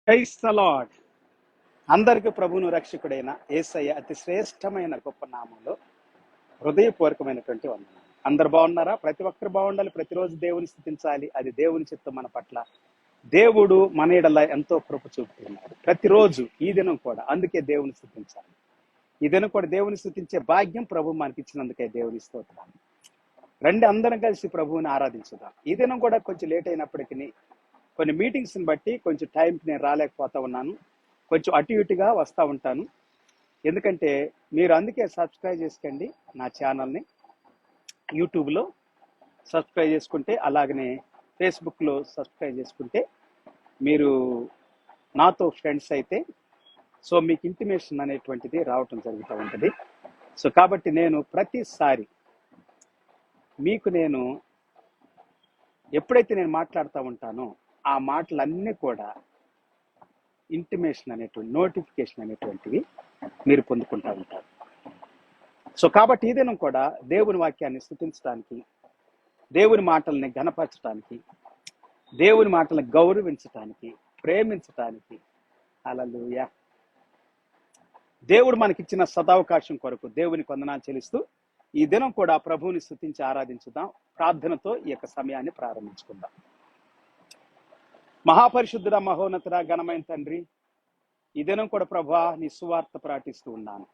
Praise the lord. అందరికీ ప్రభువును రక్షకుడైన యేసయ్య అతి శ్రేష్టమైన గొప్ప నామంలో హృదయపూర్వకమైనటువంటి వందనాలు. అందరు బాగున్నారా? ప్రతి ఒక్కరు బాగుండాలి. ప్రతిరోజు దేవుని స్థుతించాలి. అది దేవుని చిత్తం మన పట్ల. దేవుడు మన యెడల ఎంతో కృప చూపుతున్నాడు ప్రతిరోజు, ఈ దినం కూడా. అందుకే దేవుని స్థుతించాలి. ఈ దినం కూడా దేవుని స్థుతించే భాగ్యం ప్రభు మనకి ఇచ్చినందుకే దేవుని స్తోత్రాలు. రండి, అందరం కలిసి ప్రభువుని ఆరాధించుదాం. ఈ దినం కూడా కొంచెం లేట్ అయినప్పటికీ కొన్ని మీటింగ్స్ని బట్టి కొంచెం టైంకి నేను రాలేకపోతా ఉన్నాను. కొంచెం అటు ఇటుగా వస్తూ ఉంటాను. ఎందుకంటే మీరు అందుకే సబ్స్క్రైబ్ చేసుకోండి నా ఛానల్ని. యూట్యూబ్లో సబ్స్క్రైబ్ చేసుకుంటే, అలాగనే ఫేస్బుక్లో సబ్స్క్రైబ్ చేసుకుంటే మీరు నాతో ఫ్రెండ్స్ అయితే సో మీకు ఇంటిమేషన్ అనేటువంటిది రావటం జరుగుతూ ఉంటుంది. సో కాబట్టి నేను ప్రతిసారి మీకు నేను ఎప్పుడైతే నేను మాట్లాడుతూ ఉంటానో ఆ మాటలన్నీ కూడా ఇంటిమేషన్ అనేటువంటి, నోటిఫికేషన్ అనేటువంటివి మీరు పొందుకుంటూ ఉంటారు. సో కాబట్టి ఈ దినం కూడా దేవుని వాక్యాన్ని స్తుతించడానికి, దేవుని మాటల్ని ఘనపరచడానికి, దేవుని మాటల్ని గౌరవించటానికి, ప్రేమించటానికి, హల్లెలూయా, దేవుడు మనకిచ్చిన సదావకాశం కొరకు దేవునికి వందనాలు చెల్లిస్తూ ఈ దినం కూడా ప్రభువుని స్తుతించి ఆరాధించుదాం. ప్రార్థనతో ఈ యొక్క సమయాన్ని ప్రారంభించుకుందాం. మహాపరిశుద్ధుడ, మహోన్నతుడ, ఘనమైన తండ్రి, ఈ దినం కూడా ప్రభువా నీ సువార్త ప్రకటిస్తూ ఉన్నాను.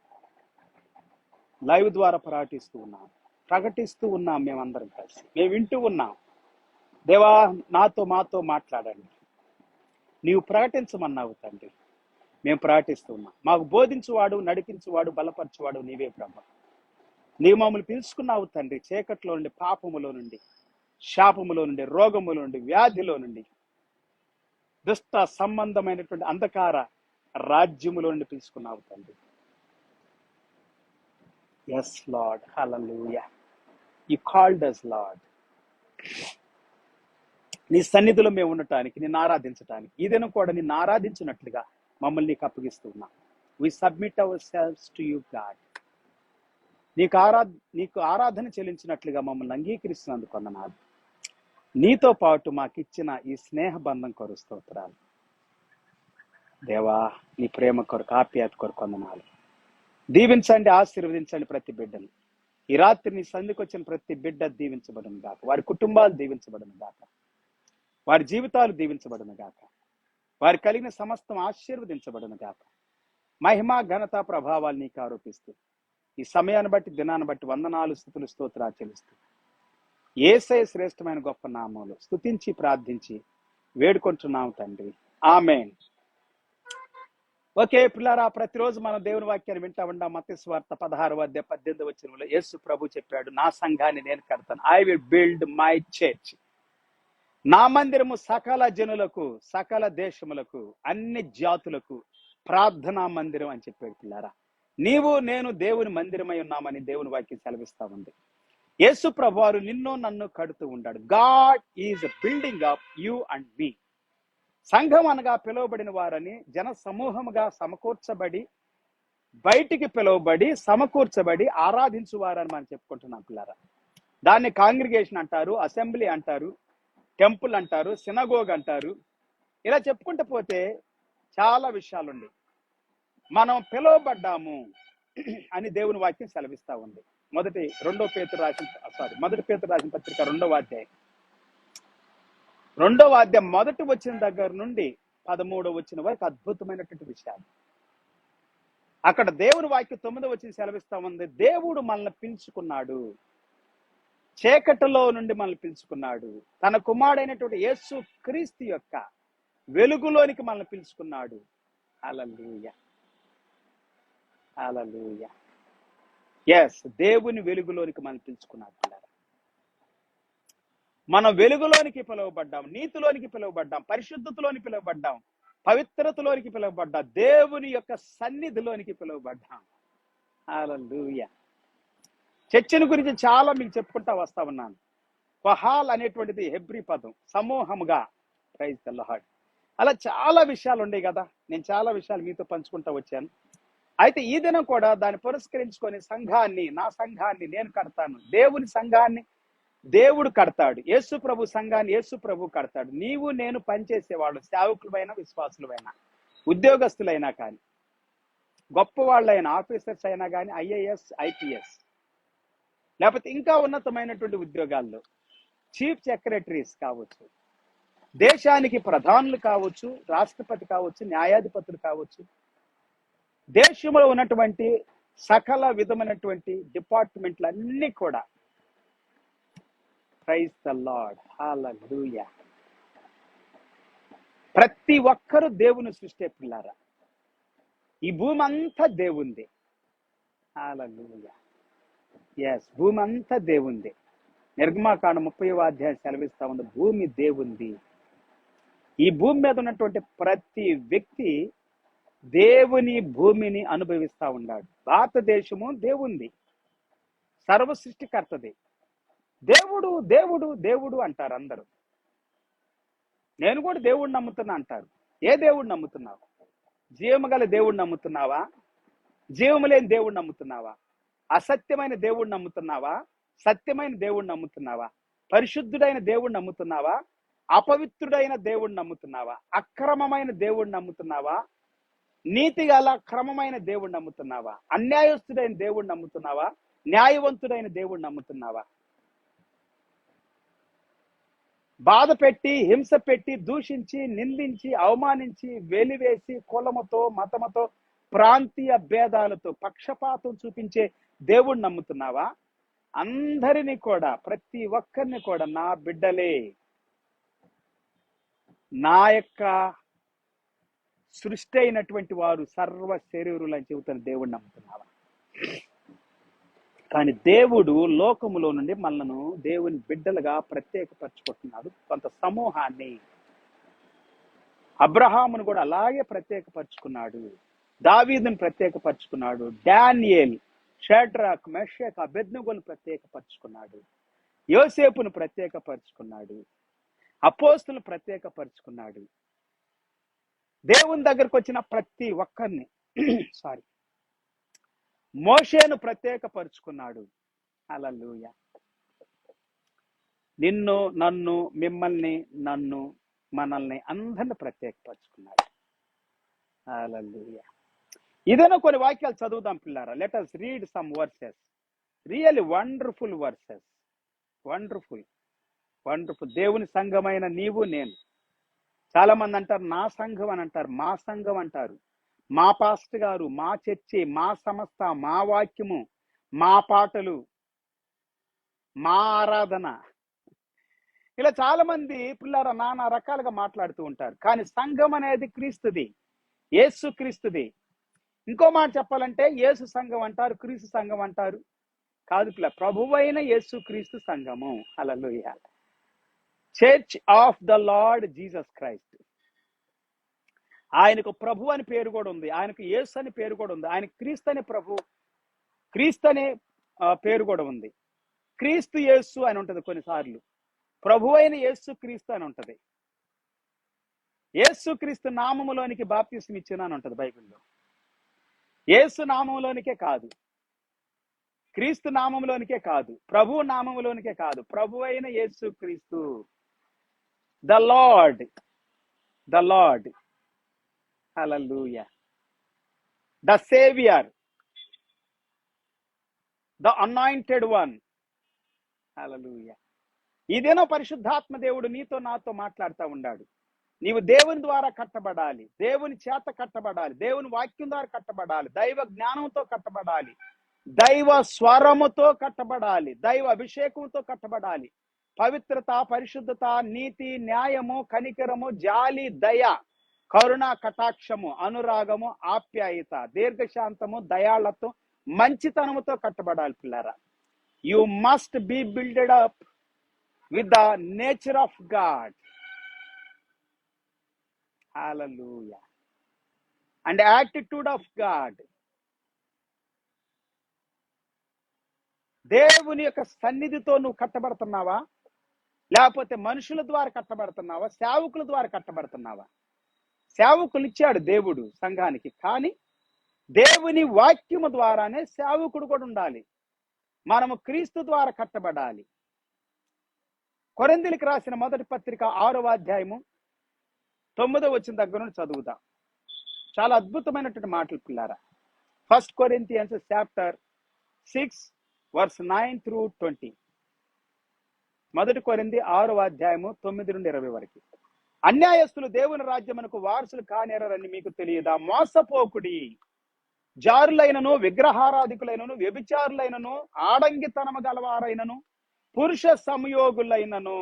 లైవ్ ద్వారా ప్రకటిస్తూ ఉన్నాను, ప్రకటిస్తూ ఉన్నాం. మేమందరం కలిసి మేము వింటూ ఉన్నాం. దేవా, మాతో మాట్లాడండి. నీవు ప్రకటించమన్నావు తండ్రి, మేము ప్రకటిస్తూ ఉన్నాం. మాకు బోధించువాడు, నడిపించువాడు, బలపరచువాడు నీవే ప్రభు. నీవు మమ్మల్ని పిలుచుకున్నావు తండ్రి. చీకట్లో నుండి, పాపములో నుండి, శాపములో నుండి, రోగములో నుండి, వ్యాధిలో నుండి, దుష్ట సంబంధమైనటువంటి అంధకార రాజ్యములో నుండి పిలుచుకున్నావు తండ్రి. Yes Lord, hallelujah, you called us Lord. నీ సన్నిధిలో మేము ఉండటానికి, నిన్ను ఆరాధించటానికి, ఈ దినం కూడా నిన్ను ఆరాధించినట్లుగా మమ్మల్ని నీకు అప్పగిస్తూ ఉన్నాం. We submit ourselves to you God. నీకు ఆరాధన చెల్లించినట్లుగా మమ్మల్ని అంగీకరిస్తున్నందుకు వందనాలు. నీతో పాటు మాకు ఇచ్చిన ఈ స్నేహ బంధం కొరకు స్తోత్రాలు. దేవా, నీ ప్రేమ కొరకు, ఆప్యాయత కొరకు వందనాలు. దీవించండి, ఆశీర్వదించండి ప్రతి బిడ్డను. ఈ రాత్రి నీ సంధికి వచ్చిన ప్రతి బిడ్డ దీవించబడును గాక. వారి కుటుంబాలు దీవించబడును గాక. వారి జీవితాలు దీవించబడును గాక. వారి కలిగిన సమస్తం ఆశీర్వదించబడును గాక. మహిమ, ఘనత, ప్రభావాలు నీకు ఆరోపిస్తూ ఈ సమయాన్ని బట్టి, దినాన్ని బట్టి వందనాలు, స్తుతులు, స్తోత్రాలు చెల్లిస్తూ యేసయ్య శ్రేష్టమైన గొప్ప నామములో స్తుతించి ప్రార్థించి వేడుకుంటున్నాం తండ్రి, ఆమేన్. ఓకే పిల్లారా, ప్రతిరోజు మనం దేవుని వాక్యాన్ని వింటా ఉంటాం. మత్తయి సువార్త 16:18 యేసు ప్రభు చెప్పాడు, నా సంఘాన్ని నేను కడతాను. I will build my church. నా మందిరము సకల జనులకు, సకల దేశములకు, అన్ని జాతులకు ప్రార్థనా మందిరం అని చెప్పాడు. పిల్లారా, నీవు నేను దేవుని మందిరమై ఉన్నామని దేవుని వాక్యం సెలవిస్తా ఉంది. యేసు ప్రభువారు నిన్ను నన్ను కడుతూ ఉన్నాడు. God is building up you and me. సంఘం అనగా పిలువబడిన వారని, జన సమూహముగా సమకూర్చబడి, బయటికి పిలువబడి, సమకూర్చబడి ఆరాధించువారని మనం చెప్పుకుంటున్నాం పిల్లారా. దాన్ని కాంగ్రిగేషన్ అంటారు, అసెంబ్లీ అంటారు, టెంపుల్ అంటారు, సినగోగ్ అంటారు. ఇలా చెప్పుకుంటూ పోతే చాలా విషయాలు ఉన్నాయి. మనం పిలువబడ్డాము అని దేవుని వాక్యం సెలవిస్తా ఉంది. మొదటి పేతురు రాసిన పత్రిక 2వ అధ్యాయం మొదటి వచ్చిన దగ్గర నుండి 13వ వచ్చిన వరకు అద్భుతమైనటువంటి విషయాలు. అక్కడ దేవుని వాక్యం 9వ వచ్చిన సెలవిస్తా ఉంది. దేవుడు మనల్ని పిలుచుకున్నాడు, చీకటిలో నుండి మనల్ని పిలుచుకున్నాడు, తన కుమారుడైనటువంటి యేసు క్రీస్తు యొక్క వెలుగులోనికి మనల్ని పిలుచుకున్నాడు. హల్లెలూయా, హల్లెలూయా. ఎస్, దేవుని వెలుగులోనికి మనం పిలుచుకున్నాడు. మనం వెలుగులోనికి పిలువబడ్డాం, నీతిలోనికి పిలువబడ్డాం, పరిశుద్ధతలోనికి పిలువబడ్డాం, పవిత్రతలోనికి పిలువబడ్డాం, దేవుని యొక్క సన్నిధిలోనికి పిలువబడ్డాం. హల్లెలూయా. చర్చిని గురించి చాలా మీకు చెప్పుకుంటా వస్తా ఉన్నాను. కహాల్ అనేటువంటిది హెబ్రీ పదం, సమూహముగా. Praise the lord. అలా చాలా విషయాలు ఉన్నాయి కదా. నేను చాలా విషయాలు మీతో పంచుకుంటా వచ్చాను. అయితే ఈ దినం కూడా దాన్ని పురస్కరించుకొని సంఘాన్ని, నా సంఘాన్ని నేను కడతాను, దేవుని సంఘాన్ని దేవుడు కడతాడు. యేసు ప్రభు సంఘాన్ని యేసు ప్రభు కడతాడు. నీవు నేను పనిచేసేవాళ్ళు, సేవకులైనా విశ్వాసులైనా ఉద్యోగస్తులైనా కానీ, గొప్ప వాళ్ళైన ఆఫీసర్స్ అయినా కానీ, ఐఏఎస్ ఐపీఎస్ లేకపోతే ఇంకా ఉన్నతమైనటువంటి ఉద్యోగాల్లో చీఫ్ సెక్రటరీస్ కావచ్చు, దేశానికి ప్రధానులు కావచ్చు, రాష్ట్రపతి కావచ్చు, న్యాయాధిపతులు కావచ్చు, దేశంలో ఉన్నటువంటి సకల విధమైనటువంటి డిపార్ట్మెంట్లు అన్నీ కూడా ప్రైజ్ ద లార్డ్, హల్లెలూయా. ప్రతి ఒక్కరూ దేవుని సృష్టి పిల్లారా. ఈ భూమి అంతా దేవుంది. హల్లెలూయా. ఎస్, భూమి అంతా దేవుంది. నిర్గమాకాండం 30వ అధ్యాయం సెలవిస్తా ఉంది, భూమి దేవుంది. ఈ భూమి మీద ఉన్నటువంటి ప్రతి వ్యక్తి దేవుని భూమిని అనుభవిస్తా ఉన్నాడు. భారతదేశము దేవుంది, సర్వ సృష్టికర్తది. దేవుడు దేవుడు దేవుడు అంటారు అందరూ. నేను కూడా దేవుడిని నమ్ముతున్నా అంటారు. ఏ దేవుడిని నమ్ముతున్నావు? జీవము గల దేవుడిని నమ్ముతున్నావా? జీవము లేని దేవుడిని నమ్ముతున్నావా? అసత్యమైన దేవుడిని నమ్ముతున్నావా? సత్యమైన దేవుడిని నమ్ముతున్నావా? పరిశుద్ధుడైన దేవుడిని నమ్ముతున్నావా? అపవిత్రుడైన దేవుడిని నమ్ముతున్నావా? అక్రమమైన దేవుడిని నమ్ముతున్నావా? నీతి గల క్రమమైన దేవుడిని నమ్ముతున్నావా? అన్యాయస్తుడైన దేవుడిని నమ్ముతున్నావా? న్యాయవంతుడైన దేవుడిని నమ్ముతున్నావా? బాధ పెట్టి, హింస పెట్టి, దూషించి, నిందించి, అవమానించి, వెలివేసి, కులముతో, మతముతో, ప్రాంతీయ భేదాలతో పక్షపాతం చూపించే దేవుడిని నమ్ముతున్నావా? అందరినీ కూడా, ప్రతి ఒక్కరిని కూడా నా బిడ్డలే, నా యొక్క సృష్టి అయినటువంటి వారు సర్వ శరీరులు అని చెబుతున్న దేవుడిని నమ్ముతున్నావా? కానీ దేవుడు లోకములో నుండి మనలను దేవుని బిడ్డలుగా ప్రత్యేకపరచుకుంటున్నాడు. కొంత సమూహాన్ని. అబ్రహామును కూడా అలాగే ప్రత్యేకపరచుకున్నాడు. దావీదును ప్రత్యేకపరచుకున్నాడు. డానియేల్, షడ్రాక్, మెషక్, అబేద్నెగోను ప్రత్యేకపరచుకున్నాడు. యోసేపును ప్రత్యేకపరచుకున్నాడు. అపోస్తులను ప్రత్యేకపరచుకున్నాడు. దేవుని దగ్గరకు వచ్చిన ప్రతి ఒక్కరిని మోషేను ప్రత్యేకపరుచుకున్నాడు. హల్లెలూయా. నిన్ను, నన్ను, మిమ్మల్ని, మనల్ని అందరిని ప్రత్యేకపరుచుకున్నాడు. హల్లెలూయా. ఇదేనా కొన్ని వాక్యాలు చదువుదాం పిల్లారా. Let us read some versus. Really wonderful versus. Wonderful wonderful. దేవుని సంఘమైన నీవు నేను. చాలా మంది అంటారు నా సంఘం అని అంటారు, మా సంఘం అంటారు, మా పాస్టర్ గారు, మా చర్చి, మా సంస్థ, మా వాక్యము, మా పాటలు, మా ఆరాధన, ఇలా చాలా మంది పిల్లల నానా రకాలుగా మాట్లాడుతూ ఉంటారు. కానీ సంఘం అనేది క్రీస్తుది, యేసు క్రీస్తుది. ఇంకో మాట చెప్పాలంటే యేసు సంఘం అంటారు, క్రీస్తు సంఘం అంటారు. కాదు పిల్ల, ప్రభువైన యేసు క్రీస్తు సంఘము. Hallelujah. Church of the Lord Jesus Christ. ఆయనకు ప్రభు అని పేరు కూడా ఉంది, ఆయనకు యేసు అని పేరు కూడా ఉంది, ఆయన క్రీస్తు అనే క్రీస్తు అనే పేరు కూడా ఉంది. క్రీస్తు యేసు అని ఉంటది కొన్నిసార్లు, ప్రభు అయిన యేసు క్రీస్తు అని ఉంటది. యేసు క్రీస్తు నామములోనికి బాప్తిస్మం ఇచ్చిన అని ఉంటది బైబిల్లో. యేసు నామములోనికే కాదు, క్రీస్తు నామములోనికే కాదు, ప్రభు నామములోనికే కాదు, ప్రభు అయిన Yesu Kristu, the Lord. Hallelujah. The saviour, the anointed one. Hallelujah. ఇదేనో పరిశుద్ధాత్మ దేవుడు నీతో నాతో మాట్లాడుతూ ఉన్నాడు. నీవు దేవుని ద్వారా కట్టబడాలి, దేవుని చేత కట్టబడాలి, దేవుని వాక్యం ద్వారా కట్టబడాలి, దైవ జ్ఞానంతో కట్టబడాలి, దైవ స్వరముతో కట్టబడాలి, దైవ అభిషేకంతో కట్టబడాలి. పవిత్రత, పరిశుద్ధత, నీతి, న్యాయము, కనికరము, జాలి, దయ, కరుణ, కటాక్షము, అనురాగము, ఆప్యాయత, దీర్ఘశాంతము, దయాళత్వం, మంచితనముతో కట్టబడాలి పిల్లారా. You must be builded up with the nature of God. Hallelujah. And attitude of God. దేవుని యొక్క సన్నిధితో నువ్వు కట్టబడుతున్నావా, లేకపోతే మనుషుల ద్వారా కట్టబడుతున్నావా, సేవకుల ద్వారా కట్టబడుతున్నావా? సేవకులు ఇచ్చాడు దేవుడు సంఘానికి, కానీ దేవుని వాక్యము ద్వారానే సేవకుడు కూడా ఉండాలి. మనము క్రీస్తు ద్వారా కట్టబడాలి. కొరింథీయులకు రాసిన మొదటి పత్రిక 6వ అధ్యాయము 9వ వచనం దగ్గర నుండి చదువుదాం. చాలా అద్భుతమైనటువంటి మాటలు పిల్లారా. 1 Corinthians చాప్టర్ 6 verse 9 through 20. మొదటి కొరింథీ 6వ అధ్యాయము 9 నుండి 20 వరకు. అన్యాయస్తులు దేవుని రాజ్యమునకు వారసులు కానేరని మీకు తెలియదా? మోసపోకుడి. జారులైనను, విగ్రహారాధికులైనను, వ్యభిచారులైనను, ఆడంగితనము గలవారైనను, పురుష సంయోగులైనను,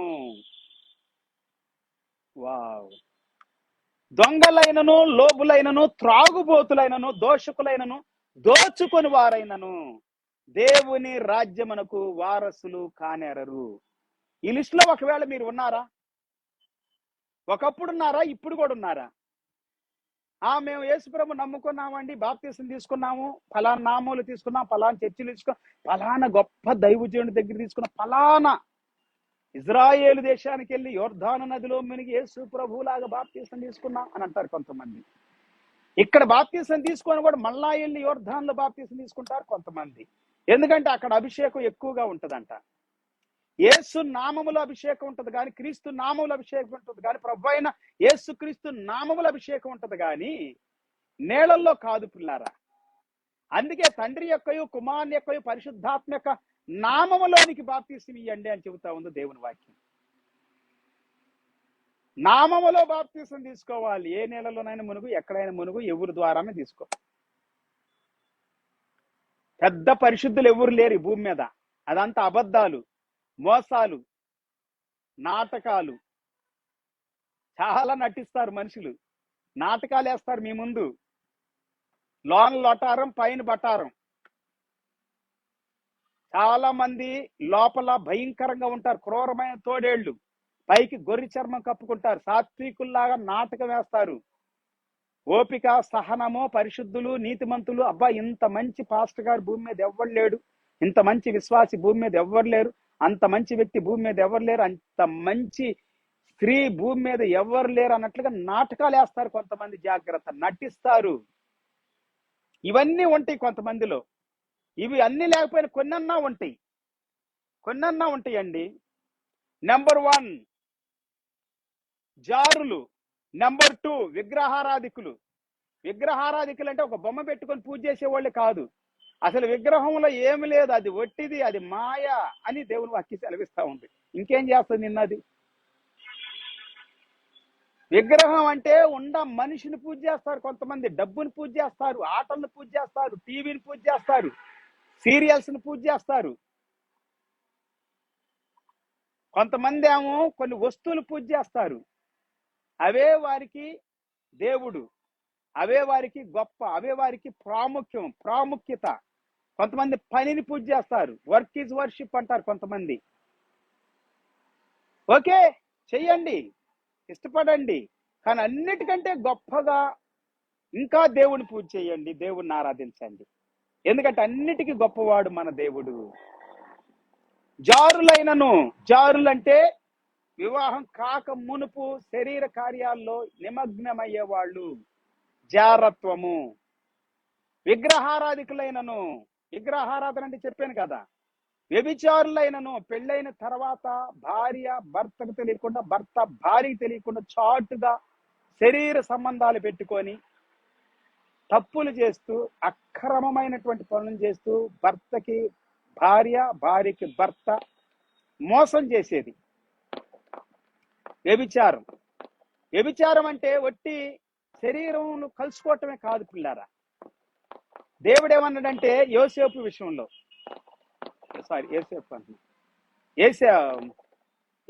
దొంగలైనను, లోబులైనను, త్రాగుబోతులైనను, దోషకులైనను, దోచుకొని వారైనను దేవుని రాజ్యమునకు వారసులు కానేరరు. ఈ లిస్ట్ లో ఒకవేళ మీరు ఉన్నారా? ఒకప్పుడు ఉన్నారా? ఇప్పుడు కూడా ఉన్నారా? మేము యేసుప్రభు నమ్ముకున్నామండి, బాప్తీసం తీసుకున్నాము, ఫలానా నామములు తీసుకున్నాం, ఫలానా చర్చిలు తీసుకున్నాం, ఫలానా గొప్ప దైవజనుడి దగ్గర తీసుకున్నాం, ఫలానా ఇజ్రాయేలు దేశానికి వెళ్ళి యోర్దాను నదిలో మునిగి యేసు ప్రభువులాగా బాప్తీసం తీసుకున్నాం అని అంటారు కొంతమంది. ఇక్కడ బాప్తీసం తీసుకొని కూడా మళ్ళా వెళ్ళి యోర్దాన్లో బాప్తీసం తీసుకుంటారు కొంతమంది. ఎందుకంటే అక్కడ అభిషేకం ఎక్కువగా ఉంటదంట. యేసు నామముల అభిషేకం ఉంటది కానీ, క్రీస్తు నామముల అభిషేకం ఉంటది కానీ, ప్రభు అయిన యేసు క్రీస్తు నామముల అభిషేకం ఉంటది కానీ నేలల్లో కాదు పిల్లారా. అందుకే తండ్రి యొక్కయు, కుమారుని యొక్కయు, పరిశుద్ధాత్మ యొక్క నామములోనికి బాప్తీసం ఇయ్యండి అని చెబుతా ఉంది దేవుని వాక్యం. నామములో బాప్తీసం తీసుకోవాలి. ఏ నేలలోనైనా మునుగు, ఎక్కడైనా మునుగు, ఎవరి ద్వారానే తీసుకో. పెద్ద పరిశుద్ధులు ఎవరు లేరు ఈ భూమి మీద. అదంతా అబద్ధాలు, మోసాలు, నాటకాలు. చాలా నటిస్తారు మనుషులు, నాటకాలు వేస్తారు మీ ముందు. లోన లొటారం, పైన బటారం. చాలా మంది లోపల భయంకరంగా ఉంటారు, క్రూరమైన తోడేళ్లు. పైకి గొర్రె చర్మం కప్పుకుంటారు, సాత్వికుల్లాగా నాటకం వేస్తారు. ఓపిక, సహనము, పరిశుద్ధులు, నీతిమంతులు. అబ్బా, ఇంత మంచి పాస్టర్ గారు భూమి మీద ఎవ్వరు లేడు, ఇంత మంచి విశ్వాసి భూమి మీద ఎవ్వరు లేరు, అంత మంచి వ్యక్తి భూమి మీద ఎవరు లేరు, అంత మంచి స్త్రీ భూమి మీద ఎవరు లేరు అన్నట్లుగా నాటకాలు వేస్తారు కొంతమంది. జాగ్రత్త, నటిస్తారు. ఇవన్నీ ఉంటాయి కొంతమందిలో. ఇవి అన్ని లేకపోయినా కొన్నన్నా ఉంటాయండి. నెంబర్ 1 జారులు. నెంబర్ 2 విగ్రహారాధికులు. విగ్రహారాధికులు అంటే ఒక బొమ్మ పెట్టుకొని పూజ చేసేవాళ్ళే కాదు. అసలు విగ్రహంలో ఏమి లేదు, అది ఒట్టిది, అది మాయ అని దేవుని వాక్యం సెలవిస్తా ఉంది. ఇంకేం చేస్తుంది నిన్నది? విగ్రహం అంటే ఉండ మనిషిని పూజ చేస్తారు కొంతమంది, డబ్బుని పూజ చేస్తారు, ఆటలను పూజ చేస్తారు, టీవీని పూజ చేస్తారు, సీరియల్స్ ని పూజ చేస్తారు. కొంతమంది ఏమో కొన్ని వస్తువులు పూజ చేస్తారు. అవే వారికి దేవుడు, అవే వారికి గొప్ప, అవే వారికి ప్రాముఖ్యత. కొంతమంది పనిని పూజ చేస్తారు. వర్క్ ఈజ్ వర్షిప్ అంటారు కొంతమంది. ఓకే, చెయ్యండి, ఇష్టపడండి, కానీ అన్నిటికంటే గొప్పగా ఇంకా దేవుని పూజ చేయండి, దేవుణ్ణి ఆరాధించండి. ఎందుకంటే అన్నిటికీ గొప్పవాడు మన దేవుడు. జారులంటే వివాహం కాక మునుపు శరీర కార్యాల్లో నిమగ్నమయ్యేవాళ్ళు, జారత్వము. విగ్రహారాధికులైనను, విగ్రహారాధన అంటే చెప్పాను కదా. వ్యభిచారులైనను, పెళ్ళైన తర్వాత భార్య భర్తకు తెలియకుండా, భర్త భార్యకు తెలియకుండా చాటుగా శరీర సంబంధాలు పెట్టుకొని తప్పులు చేస్తూ, అక్రమమైనటువంటి పనులు చేస్తూ, భర్తకి భార్య, భార్యకి భర్త మోసం చేసేది వ్యభిచారం. వ్యభిచారం అంటే ఒట్టి శరీరం కలుసుకోవటమే కాదు పిల్లారా. దేవుడు ఏమన్నాడంటే యోసేపు విషయంలో,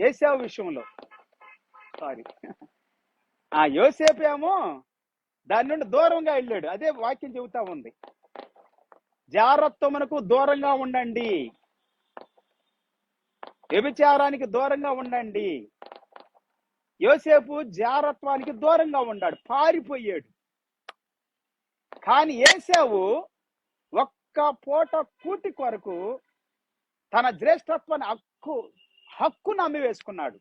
ఏశావు విషయంలో, యోసేపు ఏమో దాని నుండి దూరంగా వెళ్ళాడు. అదే వాక్యం చెబుతా ఉంది, జారత్వమునకు దూరంగా ఉండండి, వ్యభిచారానికి దూరంగా ఉండండి. యోసేపు జారత్వానికి దూరంగా ఉన్నాడు, పారిపోయాడు. కానీ ఏశావు ఒక్క పూట కూటి కొరకు తన జ్యేష్ఠత్వాన్ని హక్కు నమ్మి వేసుకున్నాడు.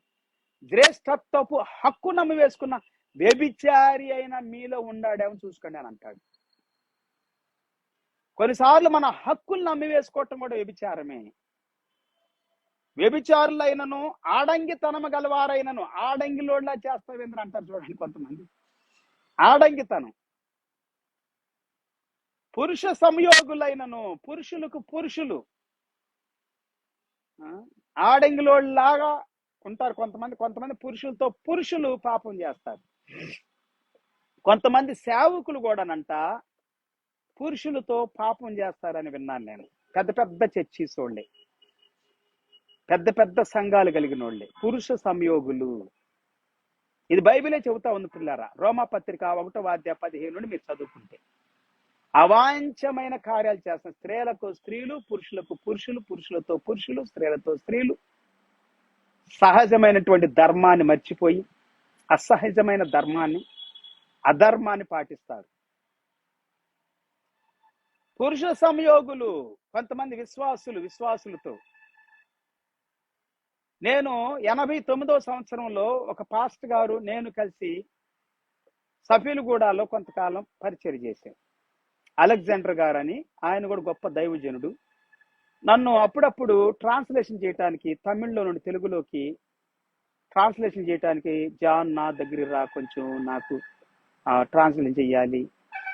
జ్యేష్ఠత్వపు హక్కు నమ్మి వేసుకున్న వ్యభిచారి అయిన మీలో ఉండాడేమో చూసుకోండి అని అంటాడు. కొన్నిసార్లు మన హక్కులు నమ్మి వేసుకోవటం కూడా వ్యభిచారమే. వ్యభిచారులైనను ఆడంగితనము గలవారైనను, ఆడంగిలోడ్లా చేస్తావేంద్ర అంటారు చూడండి కొంతమంది. ఆడంగితనం. పురుష సంయోగులైనను, పురుషులకు పురుషులు ఆడంగిలోడ్లాగా ఉంటారు కొంతమంది. కొంతమంది పురుషులతో పురుషులు పాపం చేస్తారు. కొంతమంది సేవకులు కూడానంట పురుషులతో పాపం చేస్తారని విన్నాను నేను. పెద్ద పెద్ద చర్చీస్ వాళ్ళే, పెద్ద పెద్ద సంఘాలు కలిగిన వాళ్ళే పురుష సంయోగులు. ఇది బైబిలే చెబుతా ఉంది పిల్లారా. రోమా పత్రిక 1:15 నుండి మీరు చదువుకుంటే అవాంఛమైన కార్యాలు చేస్తున్న స్త్రీలకు స్త్రీలు, పురుషులకు పురుషులు, పురుషులతో పురుషులు, స్త్రీలతో స్త్రీలు సహజమైనటువంటి ధర్మాన్ని మర్చిపోయి అసహజమైన ధర్మాన్ని, అధర్మాన్ని పాటిస్తారు. పురుష సంయోగులు కొంతమంది విశ్వాసులతో. నేను 89వ సంవత్సరంలో ఒక పాస్టర్ గారు నేను కలిసి సఫీలుగూడలో కొంతకాలం పరిచయం చేశాను. అలెగ్జాండర్ గారు అని, ఆయన కూడా గొప్ప దైవజనుడు. నన్ను అప్పుడప్పుడు ట్రాన్స్లేషన్ చేయడానికి, తమిళ్లో నుండి తెలుగులోకి ట్రాన్స్లేషన్ చేయడానికి, జాన్ నా దగ్గర రా కొంచెం నాకు ట్రాన్స్లేషన్ చెయ్యాలి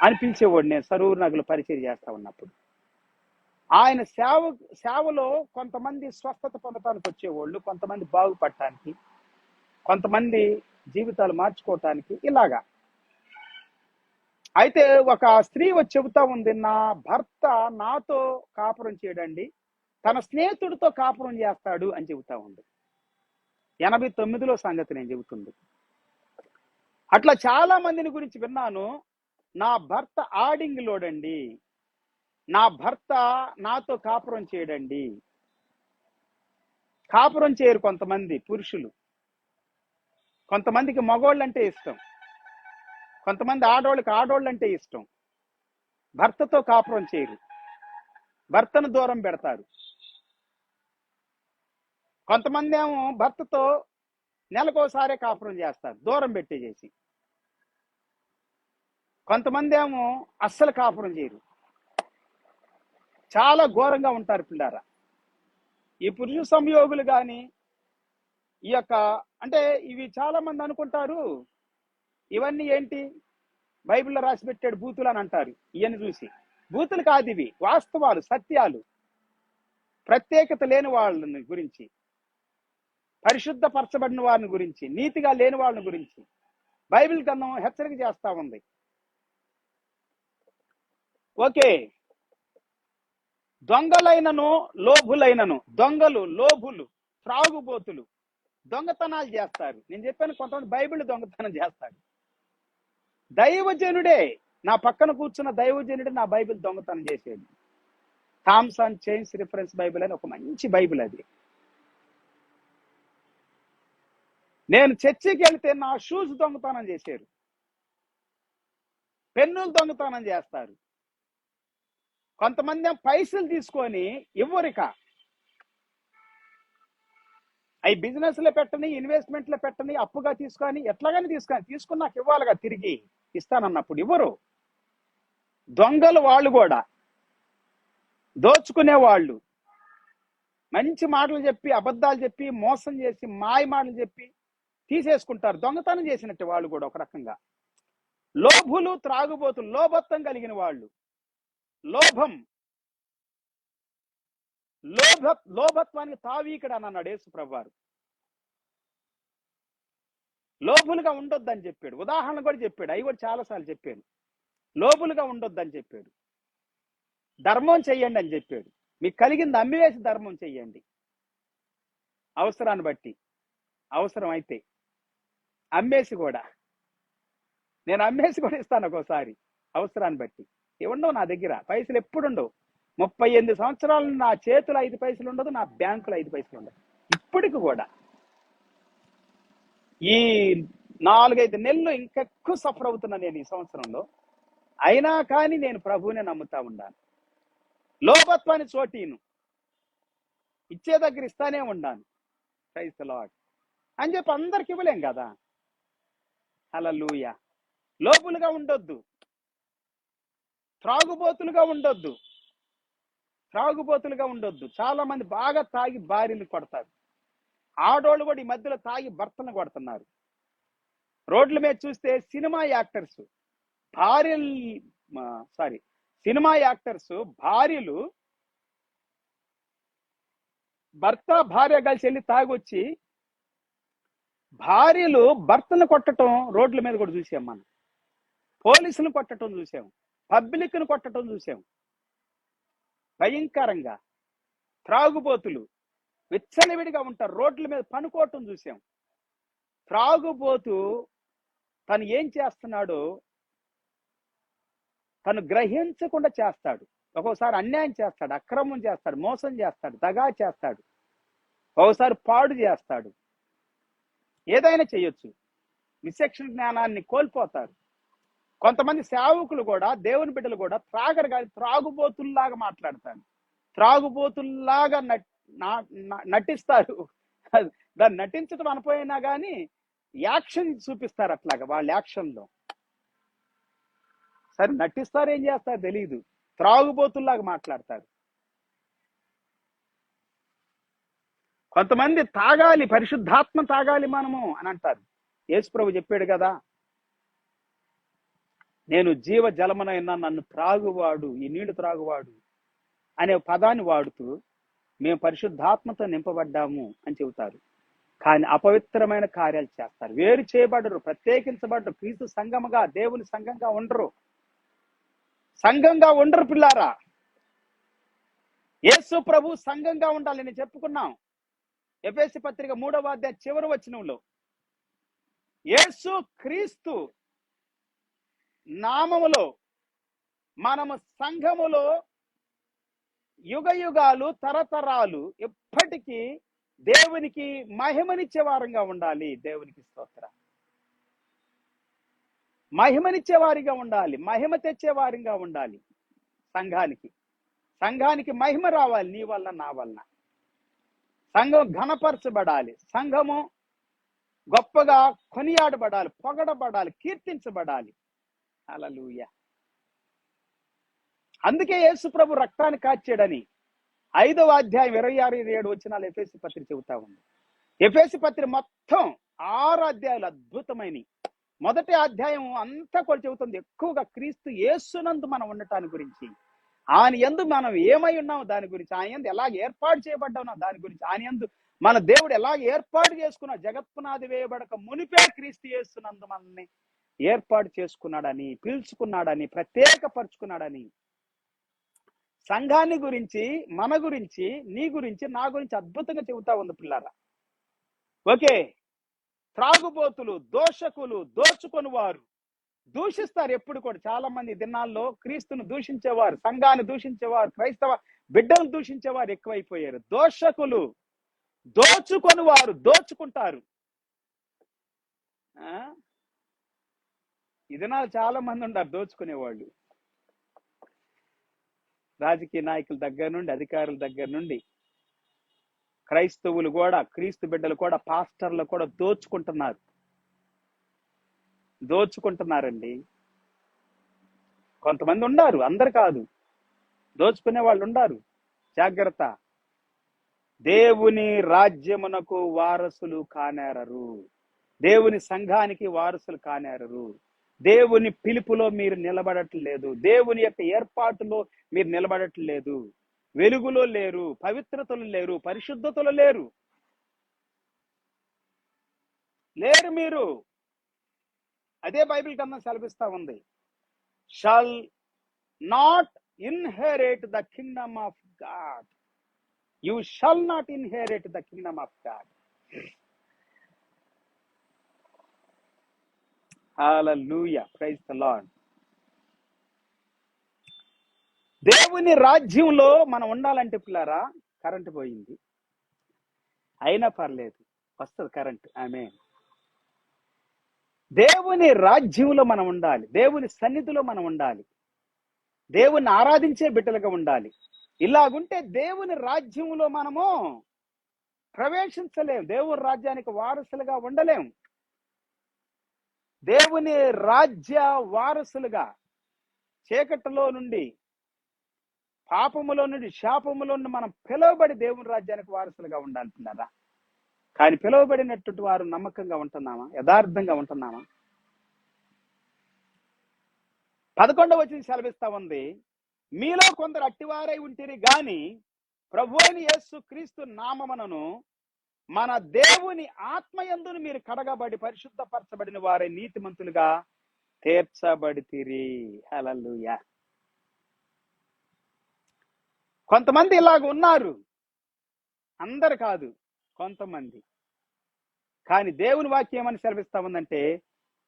అని పిలిచేవాడు. నేను సరూర్ నగర్లో పరిచయం చేస్తా ఉన్నప్పుడు ఆయన సేవలో కొంతమంది స్వస్థత పొందటానికి వచ్చేవాళ్ళు, కొంతమంది బాగుపడటానికి, కొంతమంది జీవితాలు మార్చుకోవటానికి ఇలాగా. అయితే ఒక స్త్రీ వచ్చి చెబుతా ఉంది, నా భర్త నాతో కాపురం చేయడండి, తన స్నేహితుడితో కాపురం చేస్తాడు అని చెబుతా ఉంది. 89లో సంగతి నేను చెబుతుంది. అట్లా చాలా మందిని గురించి విన్నాను. నా భర్త ఆడింగిలోడండి, నా భర్త నాతో కాపురం చేయడండి. కాపురం చేయరు కొంతమంది పురుషులు. కొంతమందికి మగోళ్ళు అంటే ఇష్టం, కొంతమంది ఆడోళ్ళు అంటే ఇష్టం. భర్తతో కాపురం చేయరు, భర్తను దూరం పెడతారు. కొంతమంది ఏమో భర్తతో నెలకోసారే కాపురం చేస్తారు, దూరం పెట్టేసి. కొంతమంది ఏమో అస్సలు కాపురం చేయరు. చాలా ఘోరంగా ఉంటారు పిల్లారా. ఈ పురుష సంయోగులు కానీ ఈ యొక్క అంటే ఇవి చాలా మంది అనుకుంటారు ఇవన్నీ ఏంటి బైబిల్లో రాసి పెట్టాడు బూతులు అని అంటారు. ఇవన్నీ చూసి బూతులు కాదు, ఇవి వాస్తవాలు, సత్యాలు. ప్రత్యేకత లేని వాళ్ళని గురించి, పరిశుద్ధపరచబడిన వారిని గురించి, నీతిగా లేని వాళ్ళని గురించి బైబిల్ గ్రంథం హెచ్చరిక చేస్తా ఉంది. ఓకే, దొంగలైనను లోభులైనను, దొంగలు, లోభులు, త్రాగుబోతులు దొంగతనాలు చేస్తారు. నేను చెప్పాను కొంతమంది బైబిల్ దొంగతనం చేస్తాడు. దైవజనుడే, నా పక్కన కూర్చున్న దైవజనుడే నా బైబిల్ దొంగతనం చేసేది. థామ్సన్ చైన్స్ రిఫరెన్స్ బైబిల్ అని ఒక మంచి బైబిల్ అది. నేను చర్చికి వెళ్తే నా షూస్ దొంగతనం చేశారు, పెన్నులు దొంగతనం చేస్తారు. కొంతమంది పైసలు తీసుకొని ఇవ్వరిక అవి బిజినెస్ లో పెట్టని, ఇన్వెస్ట్మెంట్ లో పెట్టని, అప్పుగా తీసుకొని ఎట్లాగని తీసుకున్నాక ఇవ్వాలిగా, తిరిగి ఇస్తానన్నప్పుడు ఇవ్వరు. దొంగలు వాళ్ళు కూడా, దోచుకునే వాళ్ళు, మంచి మాటలు చెప్పి అబద్ధాలు చెప్పి మోసం చేసి మాయ మాటలు చెప్పి తీసేసుకుంటారు. దొంగతనం చేసినట్టు వాళ్ళు కూడా ఒక రకంగా. లోభులు, త్రాగుబోతులు, లోభత్వం కలిగిన వాళ్ళు, లోభత్వానికి తావీకుడు అని అన్నాడు యేసు ప్రభువారు. లోభులుగా ఉండొద్దని చెప్పాడు. ఉదాహరణ కూడా చెప్పాడు, అవి కూడా చాలాసార్లు చెప్పాను. లోభులుగా ఉండొద్దని చెప్పాడు. ధర్మం చెయ్యండి అని చెప్పాడు. మీకు కలిగింది అమ్మివేసి ధర్మం చెయ్యండి, అవసరాన్ని బట్టి. అవసరం అయితే అమ్మేసి కూడా, నేను అమ్మేసి కూడా ఇస్తాను ఒక్కోసారి అవసరాన్ని బట్టి. ఉండవు నా దగ్గర పైసలు, ఎప్పుడు ఉండవు. 38 సంవత్సరాలు నా చేతులు 5 పైసలు ఉండదు, నా బ్యాంకులో 5 పైసలు ఉండదు. ఇప్పటికి కూడా ఈ 4-5 నెలలు ఇంకెక్కువ సఫర్ అవుతున్నా నేను ఈ సంవత్సరంలో. అయినా కానీ నేను ప్రభువునే నమ్ముతా ఉన్నాను. లోభత్వాన్ని చోటీను, ఇచ్చే దగ్గర ఇస్తానే ఉన్నాను. ప్రైజ్ ది లార్డ్ అని చెప్పి అందరికి ఇవ్వలేం కదా. హల్లెలూయా. లోపులుగా ఉండొద్దు, త్రాగుబోతులుగా ఉండొద్దు. చాలా మంది బాగా తాగి భార్యలు కొడతారు. ఆడోళ్ళు కూడా ఈ మధ్యలో తాగి భర్తను కొడుతున్నారు. రోడ్ల మీద చూస్తే సినిమా యాక్టర్స్ భార్యలు సినిమా యాక్టర్స్ భార్యలు భర్త భార్య కలిసి వెళ్ళి తాగొచ్చి భార్యలు భర్తను కొట్టడం రోడ్ల మీద కూడా చూసాం మనం. పోలీసులను కొట్టడం చూసాం, పబ్లిక్ను కొట్టడం చూసాం. భయంకరంగా త్రాగుబోతులు విచ్చలవిడిగా ఉంటారు, రోడ్ల మీద పనుకోవటం చూసాం. త్రాగుబోతు తను ఏం చేస్తున్నాడో తను గ్రహించకుండా చేస్తాడు. ఒక్కోసారి అన్యాయం చేస్తాడు, అక్రమం చేస్తాడు, మోసం చేస్తాడు, దగా చేస్తాడు, ఒకసారి పాడు చేస్తాడు. ఏదైనా చేయొచ్చు. విచక్షణ జ్ఞానాన్ని కోల్పోతారు. కొంతమంది సేవకులు కూడా, దేవుని బిడ్డలు కూడా త్రాగరు కానీ త్రాగుబోతుల్లాగా మాట్లాడతారు, త్రాగుబోతుల్లాగా నటిస్తారు. దాన్ని నటించడం అనపోయినా కానీ యాక్షన్ చూపిస్తారు. అట్లాగా వాళ్ళ యాక్షన్లో సరే నటిస్తారు, ఏం చేస్తారు తెలియదు, త్రాగుబోతుల్లాగా మాట్లాడతారు. కొంతమంది తాగాలి, పరిశుద్ధాత్మ తాగాలి మనము అని అంటారు. యేసుప్రభు చెప్పాడు కదా, నేను జీవ జలమునైనా నన్ను త్రాగువాడు, ఈ నీళ్లు త్రాగువాడు అనే పదాన్ని వాడుతూ మేము పరిశుద్ధాత్మతో నింపబడ్డాము అని చెబుతారు. కానీ అపవిత్రమైన కార్యాలు చేస్తారు. వేరు చేయబడరు, ప్రత్యేకించబడరు, క్రీస్తు సంఘముగా దేవుని సంఘంగా ఉండరు, సంఘంగా ఉండరు పిల్లారా. యేసు ప్రభు సంఘంగా ఉండాలి. నేను చెప్పుకున్నాం ఎఫెసీ పత్రిక 3వ అధ్యాయం చివరి వచనంలో, యేసు క్రీస్తు నామములో మనము సంఘములో యుగ యుగాలు తరతరాలు ఎప్పటికీ దేవునికి మహిమనిచ్చే వారంగా ఉండాలి. దేవునికి స్తోత్రం. మహిమనిచ్చే వారిగా ఉండాలి, మహిమ తెచ్చే వారిగా ఉండాలి. సంఘానికి మహిమ రావాలి, నీ వల్ల నా వలన. సంఘం ఘనపరచబడాలి, సంఘము గొప్పగా కొనియాడబడాలి, పొగడబడాలి, కీర్తించబడాలి. హల్లెలూయా. అందుకే యేసు ప్రభు రక్తాన్ని కాచాడని 5వ అధ్యాయం 26-27 వచనాలు ఎఫెసీ పత్రిక చెబుతా ఉంది. ఎఫెసీ పత్రిక మొత్తం 6 అధ్యాయాలు అద్భుతమైనవి. మొదటి అధ్యాయం అంతా కూడా చెబుతుంది ఎక్కువగా క్రీస్తు యేసునందు మనం ఉండటాన్ని గురించి, ఆయన యందు మనం ఏమై ఉన్నాము దాని గురించి, ఆయన యందు ఎలాగ ఏర్పాటు చేయబడ్డామో దాని గురించి, ఆయన యందు మన దేవుడు ఎలాగ ఏర్పాటు చేసుకున్నా, జగత్పునాది వేయబడక మునిపే క్రీస్తు యేసునందు మనల్ని ఏర్పాటు చేసుకున్నాడని, పిలుచుకున్నాడని, ప్రత్యేకపరుచుకున్నాడని, సంఘాన్ని గురించి, మన గురించి, నీ గురించి, నా గురించి అద్భుతంగా చెబుతా ఉంది పిల్లారా. ఓకే, త్రాగుబోతులు, దోషకులు, దోచుకొని వారు దూషిస్తారు ఎప్పుడు కూడా. చాలా మంది దినాల్లో క్రీస్తును దూషించేవారు, సంఘాన్ని దూషించేవారు, క్రైస్తవ బిడ్డలను దూషించేవారు ఎక్కువైపోయారు. దోషకులు, దోచుకొని వారు దోచుకుంటారు. ఈ దినాలు చాలా మంది ఉన్నారు దోచుకునేవాళ్ళు. రాజకీయ నాయకుల దగ్గర నుండి, అధికారుల దగ్గర నుండి, క్రైస్తవులు కూడా, క్రీస్తు బిడ్డలు కూడా, పాస్టర్లు కూడా దోచుకుంటున్నారండి. కొంతమంది ఉన్నారు, అందరు కాదు, దోచుకునే వాళ్ళు ఉన్నారు. జాగ్రత్త. దేవుని రాజ్యమునకు వారసులు కానేరరు, దేవుని సంఘానికి వారసులు కానేరరు. దేవుని పిలుపులో మీరు నిలబడట్లేదు, దేవుని యొక్క ఏర్పాటులో మీరు నిలబడట్లేదు, వెలుగులో లేరు, పవిత్రతలు లేరు, పరిశుద్ధతలు లేరు మీరు. అదే బైబిల్ గ్రంథం సెలవిస్తా ఉంది, shall not inherit the kingdom of God. You shall not inherit the kingdom of God. Hallelujah, praise the Lord. దేవుని రాజ్యంలో మనం ఉండాలంటే పిల్లారా, కరెంటు పోయింది అయినా పర్లేదు, వస్తుంది కరెంట్. ఆమేన్. దేవుని రాజ్యంలో మనం ఉండాలి, దేవుని సన్నిధిలో మనం ఉండాలి, దేవుని ఆరాధించే బిడ్డలుగా ఉండాలి. ఇలాగుంటే దేవుని రాజ్యంలో మనము ప్రవేశించలేం, దేవుని రాజ్యానికి వారసులుగా ఉండలేం. దేవుని రాజ్య వారసులుగా చీకటిలో నుండి, పాపములో నుండి, శాపములో నుండి మనం పిలువబడి దేవుని రాజ్యానికి వారసులుగా ఉండాలంటున్నారా. కానీ పిలువబడినటువంటి వారు నమ్మకంగా ఉంటున్నామా? యథార్థంగా ఉంటున్నామా? 11వ వచనం సెలవిస్తా ఉంది, మీలో కొందరు అట్టివారై ఉంటిరి గాని ప్రభు అయిన యేసు క్రీస్తు నామమునను మన దేవుని ఆత్మయందును మీరు కడగబడి పరిశుద్ధపరచబడిన వారే నీతిమంతులుగా తీర్చబడితిరి. హల్లెలూయా. కొంతమంది ఇలాగ ఉన్నారు, అందరు కాదు, కొంతమంది. కానీ దేవుని వాక్యం ఏమని సెలవిస్తా ఉందంటే,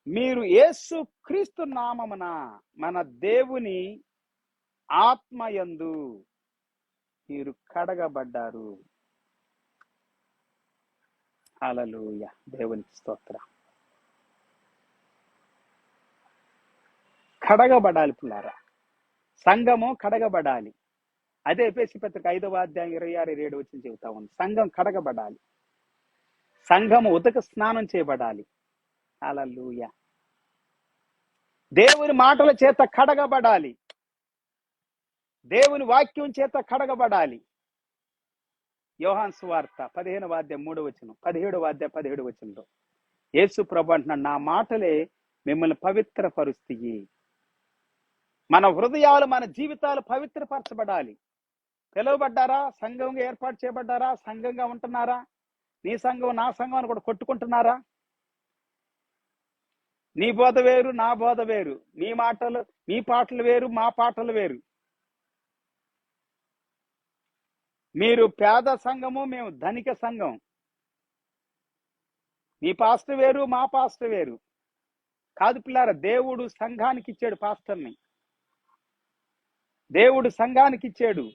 మీరు యేసు క్రీస్తు నామమున మన దేవుని ఆత్మయందు మీరు కడగబడ్డారు. హల్లెలూయా. దేవునికి స్తోత్రం. కడగబడాలి పిల్లారా, సంఘము కడగబడాలి. అదే ఎఫెసీ పత్రిక 5వ అధ్యాయం 26-27 వచ్చి చెబుతా ఉంది. సంఘం కడగబడాలి, సంఘము ఉదక స్నానం చేయబడాలి. హల్లెలూయా. దేవుని మాటల చేత కడగబడాలి, దేవుని వాక్యం చేత కడగబడాలి. యోహాను సువార్త 15వ అధ్యాయం 3వ వచనం, 17వ అధ్యాయం 17వ వచనంలో యేసు ప్రభు అంటున్నాడు, నా మాటలే మిమ్మల్ని పవిత్రపరుస్తాయి. మన హృదయాలు, మన జీవితాలు పవిత్రపరచబడాలి. పిలువబడ్డారా? సంఘంగా ఏర్పాటు చేయబడ్డారా? సంఘంగా ఉంటున్నారా? నీ సంఘం నా సంఘం అని కూడా కొట్టుకుంటున్నారా? నీ బోధ వేరు, నా బోధ వేరు. నీ మాటలు, నీ పాటలు వేరు, మా పాటలు వేరు. మీరు పేద సంఘము, మేము ధనిక సంఘం. మీ పాస్టర్ వేరు, మా పాస్టర్ వేరు. కాదు పిల్లారా, దేవుడు సంఘానికి ఇచ్చాడు పాస్టర్ని. దేవుడు సంఘానికి ఇచ్చాడు.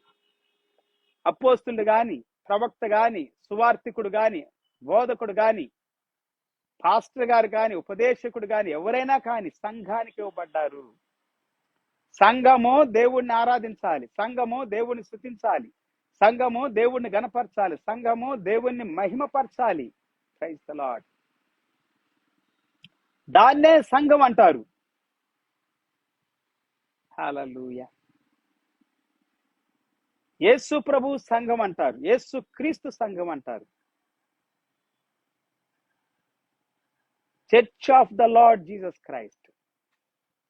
అపోస్తులు గాని, ప్రవక్త గాని, సువార్థికుడు గాని, బోధకుడు గాని, పాస్టర్ గారు గాని, ఉపదేశకుడు గాని, ఎవరైనా కానీ సంఘానికి ఇవ్వబడ్డారు. సంఘము దేవుణ్ణి ఆరాధించాలి, సంఘము దేవుణ్ణి స్తుతించాలి, సంఘము దేవుణ్ణి గణపరచాలి, సంఘము దేవుణ్ణి మహిమపరచాలి. Praise the lord. దాన్నే సంఘం అంటారు. హల్లెలూయా. యేసు ప్రభు సంఘం అంటారు, యేసు క్రీస్తు సంఘం అంటారు. Church of the Lord Jesus Christ,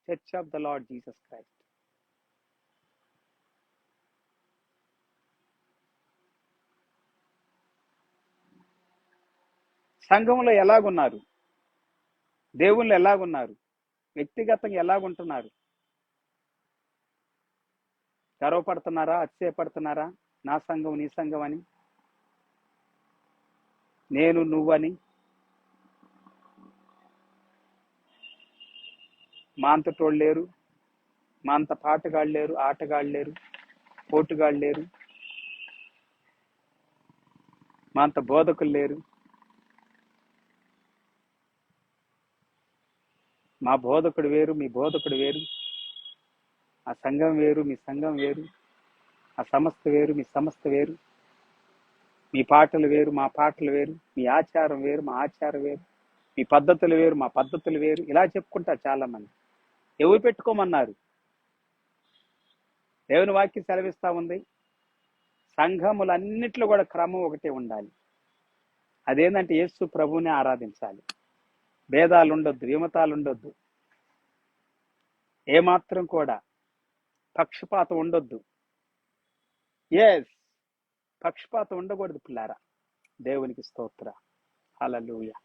church of the Lord Jesus Christ. సంఘంలో ఎలాగున్నారు? దేవుళ్ళు ఎలాగున్నారు? వ్యక్తిగతంగా ఎలాగుంటున్నారు? గర్వపడుతున్నారా? అతిశయపడుతున్నారా? నా సంఘం నీ సంఘం అని, నేను నువ్వని, మా అంతటోళ్ళు లేరు, మా అంత పాటగాళ్ళు లేరు, ఆటగాళ్ళు లేరు, పోటుగాళ్ళు లేరు, మా అంత బోధకులు లేరు, మా బోధకుడు వేరు, మీ బోధకుడు వేరు, ఆ సంఘం వేరు, మీ సంఘం వేరు, ఆ సంస్థ వేరు, మీ సంస్థ వేరు, మీ పాటలు వేరు, మా పాటలు వేరు, మీ ఆచారం వేరు, మా ఆచారం వేరు, మీ పద్ధతులు వేరు, మా పద్ధతులు వేరు. ఇలా చెప్పుకుంటారు చాలా మంది. ఎవరు పెట్టుకోమన్నారు? దేవుని వాక్యం సెలవిస్తా ఉంది, సంఘములన్నిట్లో కూడా క్రమం ఒకటే ఉండాలి. అదేంటంటే యేసు ప్రభువుని ఆరాధించాలి. భేదాలు ఉండొద్దు, విమతాలు ఉండొద్దు, ఏమాత్రం కూడా పక్షపాతం ఉండొద్దు. ఎస్, పక్షపాతం ఉండకూడదు పిల్లారా. దేవునికి స్తోత్ర. Hallelujah.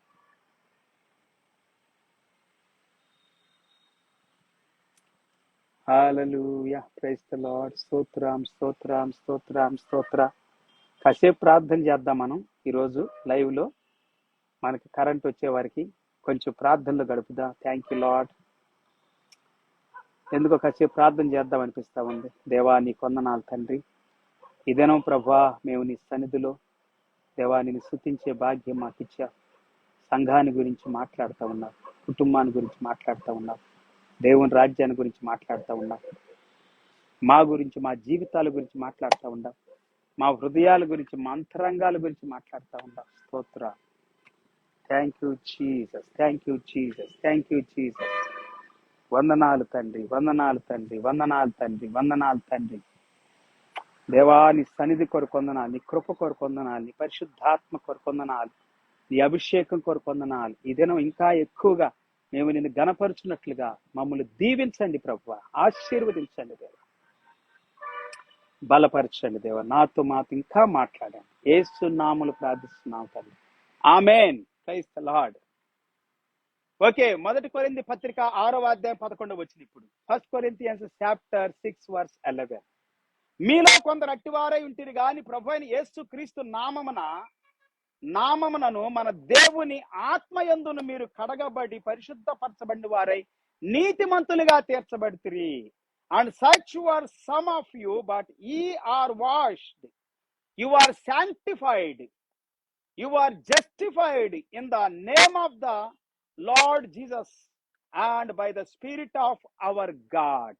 Hallelujah. Praise the Lord. స్తోత్రం, స్తోత్రం, స్తోత్రం, స్తోత్ర. కాసేపు ప్రార్థన చేద్దాం మనం. ఈరోజు లైవ్ లో మనకి కరెంట్ వచ్చే వారికి కొంచెం ప్రార్థనలు గడుపుదాం. Thank you lord. ఎందుకో కాసేపు ప్రార్థన చేద్దాం అనిపిస్తా ఉంది. దేవా నీ కొందనాలు తండ్రి. ఈ దినం ప్రభా మేము నీ సన్నిధిలో దేవా నిన్ను స్తుతించే భాగ్యం మాకు ఇచ్చా. సంఘాన్ని గురించి మాట్లాడుతూ ఉన్నావు, కుటుంబాన్ని గురించి మాట్లాడుతూ ఉన్నావు, దేవుని రాజ్యాన్ని గురించి మాట్లాడుతూ ఉన్నావు, మా గురించి, మా జీవితాల గురించి మాట్లాడుతూ ఉన్నావు, మా హృదయాల గురించి, మా అంతరంగాల గురించి మాట్లాడుతూ ఉన్నావు. స్తోత్ర. Thank you Jesus, thank you Jesus, thank you Jesus. వందనాలు తండ్రి, వందనాలు తండ్రి, వందనాలు తండ్రి, వందనాలు తండ్రి. దేవా నీ సన్నిధి కొరకు వందనాలు, నీ కృప కొరకు వందనాలు, నీ పరిశుద్ధాత్మ కొరకు వందనాలు. నీ అభిషేకం కొరకు వందనాలు. ఈ దినం ఇంకా ఎక్కువగా మేము నిన్ను గణపరుచున్నట్లుగా మమ్మల్ని దీవించండి ప్రభువా, ఆశీర్వదించండి దేవ, బలపరచండి దేవ, నాతో ఇంకా మాట్లాడండి. యేసు నామములో ప్రార్థిస్తున్నాం తల్లి, amen. Praise the Lord. Okay, 1 కొరింథీ పత్రిక 6వ అధ్యాయం 11వ వచనం. ఇప్పుడు 1 Corinthians చాప్టర్ 6 verse 11. మీలో కొందరు అట్టివారై ఉంటిరి గాని ప్రభు అయిన యేసు క్రీస్తు నామమునను మన దేవుని ఆత్మయందును మీరు కడగబడి పరిశుద్ధపరచబడిన వారై నీతిమంతులుగా తీర్చబడితిరి. And such were some of you, but ye are washed, you are sanctified, you are justified in the name of the Lord Jesus and by the Spirit of our God.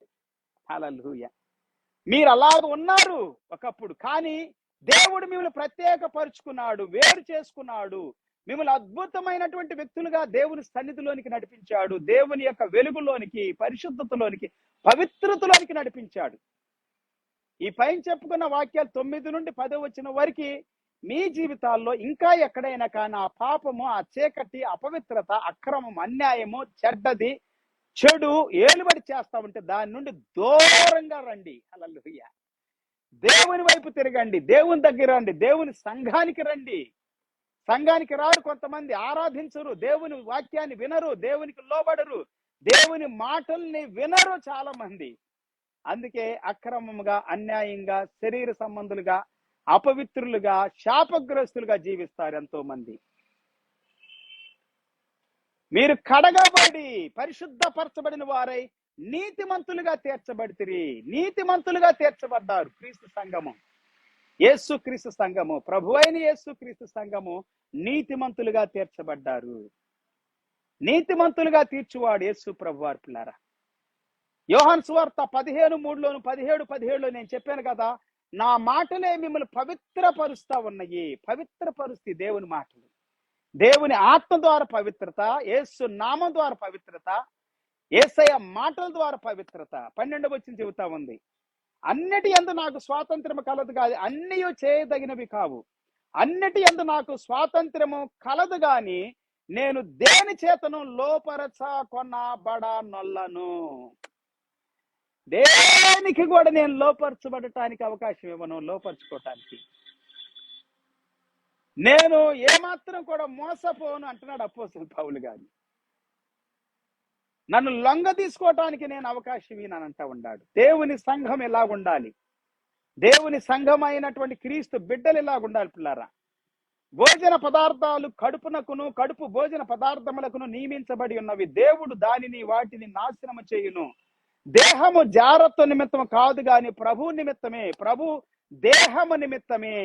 Hallelujah. మీరు అలాగ ఉన్నారు ఒకప్పుడు, కానీ దేవుడు మిమ్మల్ని ప్రత్యేకపరుచుకున్నాడు, వేరు చేసుకున్నాడు, మిమ్మల్ని అద్భుతమైనటువంటి వ్యక్తులుగా దేవుని సన్నిధిలోనికి నడిపించాడు, దేవుని యొక్క వెలుగులోనికి, పరిశుద్ధతలోనికి, పవిత్రతలోనికి నడిపించాడు. ఈ పైన చెప్పుకున్న వాక్యాలు 9 నుండి 10 వచ్చిన వరకు మీ జీవితాల్లో ఇంకా ఎక్కడైనా కానీ ఆ పాపము, ఆ చీకటి, అపవిత్రత, అక్రమం, అన్యాయము, చెడ్డది, చెడు ఏలుబడి చేస్తా ఉంటే దాని నుండి దూరంగా రండి. హల్లెలూయా. దేవుని వైపు తిరగండి, దేవుని దగ్గర రండి, దేవుని సంఘానికి రండి. సంఘానికి రారు కొంతమంది, ఆరాధించరు, దేవుని వాక్యాన్ని వినరు, దేవునికి లోబడరు, దేవుని మాటల్ని వినరు చాలా మంది. అందుకే అక్రమముగా, అన్యాయంగా, శరీర సంబంధులుగా, అపవిత్రులుగా, శాపగ్రస్తులుగా జీవిస్తారు ఎంతో మంది. మీరు కడగబడి పరిశుద్ధపరచబడిన వారై నీతిమంతులుగా తీర్చబడితిరి. నీతిమంతులుగా తీర్చబడ్డారు. క్రీస్తు సంఘము, యేసు క్రీస్తు సంఘము, ప్రభు అయిన యేసు క్రీస్తు సంఘము నీతిమంతులుగా తీర్చబడ్డారు. నీతిమంతులుగా తీర్చువాడు యేసు ప్రభు వారు. పిల్లారా, యోహాను సువార్త 15:3 17:17 నేను చెప్పాను కదా, నా మాటలే మిమ్మల్ని పవిత్రపరుస్తా ఉన్నాయి. పవిత్రపరుస్తే దేవుని మాటలు, దేవుని ఆత్మ ద్వారా పవిత్రత, యేసు నామం ద్వారా పవిత్రత, యేసయ్య మాటల ద్వారా పవిత్రత. 12వ వచనం చెబుతా ఉంది, అన్నిటి యందు నాకు స్వాతంత్రము కలదు కాదు, అన్నీ చేయదగినవి కావు. అన్నిటి యందు నాకు స్వాతంత్రము కలదు గాని నేను దేని చేతను లోపరచ కొనబడనొల్లను. దేనికి కూడా నేను లోపరచబడటానికి అవకాశం ఇవ్వను, లోపరచుకోవటానికి. నేను ఏమాత్రం కూడా మోసపోను అంటున్నాడు అపోస్తలుడు పౌలు గారు. నన్ను లొంగ తీసుకోవటానికి నేను అవకాశం ఇవ్వనంటా ఉన్నాడు. దేవుని సంఘం ఎలా ఉండాలి, దేవుని సంఘం అయినటువంటి క్రీస్తు బిడ్డలు ఎలా ఉండాలి పిల్లారా. భోజన పదార్థాలు కడుపునకును, కడుపు భోజన పదార్థములకును నియమించబడి ఉన్నవి. దేవుడు వాటిని నాశనము చేయును. దేహము జాగ్రత్త నిమిత్తము కాదు గాని ప్రభు నిమిత్తమే, ప్రభు దేహము నిమిత్తమే.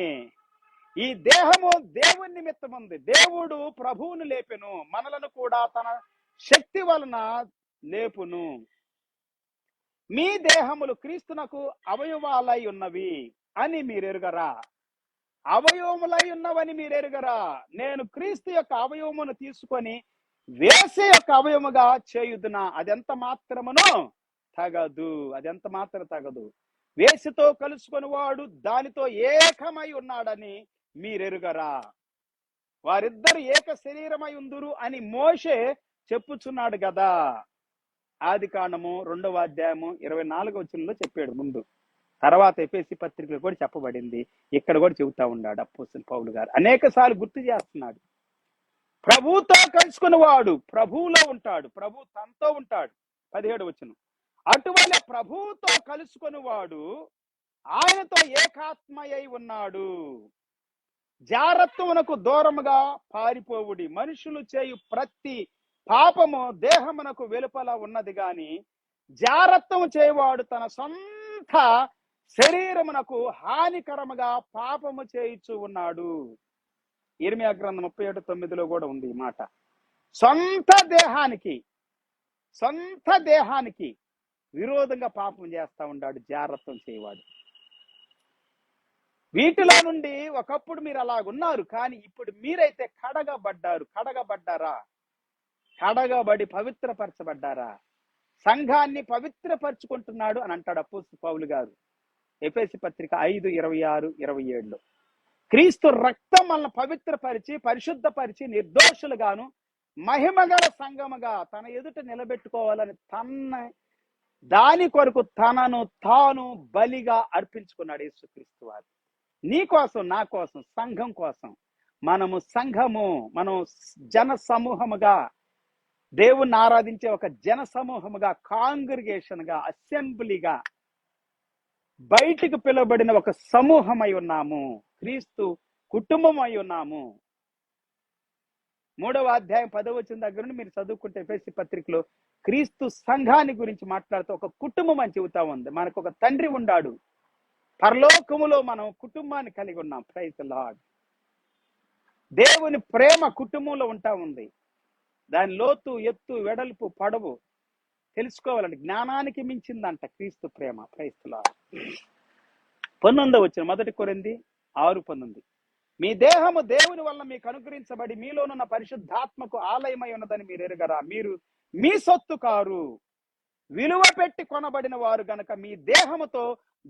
ఈ దేహము దేవుని నిమిత్తం ఉంది. దేవుడు ప్రభువును లేపెను, మనలను కూడా తన శక్తి వలన లేపును. మీ దేహములు క్రీస్తునకు అవయవాలై ఉన్నవి అని మీరెరుగరా? అవయవములై ఉన్నవని మీరెరుగరా? నేను క్రీస్తు యొక్క అవయవమును తీసుకొని వేసే యొక్క అవయముగా చేయుదునా? అదెంత మాత్రమును తగదు, అదెంత మాత్రం తగదు. వేసితో కలుసుకొని వాడు దానితో ఏకమై ఉన్నాడని మీరెరుగరా? వారిద్దరు ఏక శరీరమై ఉందురు అని మోషే చెప్పుచున్నాడు కదా. ఆదికాండము 2వ అధ్యాయము 24వ వచనంలో చెప్పాడు ముందు. తర్వాత ఎఫెసీ పత్రికలో కూడా చెప్పబడింది, ఇక్కడ కూడా చెబుతా ఉన్నాడు అపోస్తలుడు పౌలు గారు. అనేక సార్లు గుర్తు చేస్తున్నాడు. ప్రభువుతో కలుసుకుని వాడు ప్రభువులో ఉంటాడు, ప్రభు తనతో ఉంటాడు. 17వ వచనం, అటువలే ప్రభువుతో కలుసుకుని వాడు ఆయనతో ఏకాత్మయై ఉన్నాడు. జారత్వమునకు దూరముగా పారిపోవుడి. మనుషులు చేయు ప్రతి పాపము దేహమునకు వెలుపల ఉన్నది గాని జారత్వము చేయవాడు తన సొంత శరీరమునకు హానికరముగా పాపము చేయుచు ఉన్నాడు. ఇర్మియా గ్రంథం 37:9 కూడా ఉంది ఈ మాట. సొంత దేహానికి విరోధంగా పాపం చేస్తా ఉన్నాడు జారత్వం చేయవాడు. వీటిలో నుండి ఒకప్పుడు మీరు అలాగున్నారు, కానీ ఇప్పుడు మీరైతే కడగబడ్డారా? కడగబడి పవిత్రపరచబడ్డారా? సంఘాన్ని పవిత్రపరచుకుంటున్నాడు అని అంటాడు అపోస్తలుడు పౌలు గారు ఎఫెసీ పత్రిక 5:26-27. క్రీస్తు రక్తం మనల్ని పవిత్రపరిచి పరిశుద్ధపరిచి నిర్దోషులుగాను మహిమగల సంఘముగా తన ఎదుట నిలబెట్టుకోవాలని దాని కొరకు తనను తాను బలిగా అర్పించుకున్నాడు యేసుక్రీస్తు వారు. నీ కోసం, నా కోసం, సంఘం కోసం. మనం జన సమూహముగా, దేవుణ్ణి ఆరాధించే ఒక జన సమూహముగా, కాంగ్రిగేషన్ గా, అసెంబ్లీగా, బయటికి పిలువబడిన ఒక సమూహమై ఉన్నాము. క్రీస్తు కుటుంబం అయి ఉన్నాము. 3వ అధ్యాయం 10వ వచనం దగ్గర నుండి మీరు చదువుకుంటే ఎఫెసీ పత్రికలో క్రీస్తు సంఘాన్ని గురించి మాట్లాడుతూ ఒక కుటుంబం అని చెబుతా ఉంది. మనకు ఒక తండ్రి ఉన్నాడు. పరలోకములో మనం కుటుంబాన్ని కలిగి ఉన్నాం. Praise the Lord. దేవుని ప్రేమ కుటుంబంలో ఉంటా ఉంది. దాని లోతు, ఎత్తు, వెడల్పు, పొడవు తెలుసుకోవాలంటే జ్ఞానానికి మించిందంట క్రీస్తు ప్రేమ. Praise the Lord. 19వ వచనం, 1 కొరింథీ 6:19. మీ దేహము దేవుని వల్ల మీకు అనుగ్రహించబడి మీలోనున్న పరిశుద్ధాత్మకు ఆలయమై ఉన్నదని మీరు ఎరుగరా? మీరు మీ సొత్తు కారు, విలువ పెట్టి కొనబడిన వారు గనక మీ దేహముతో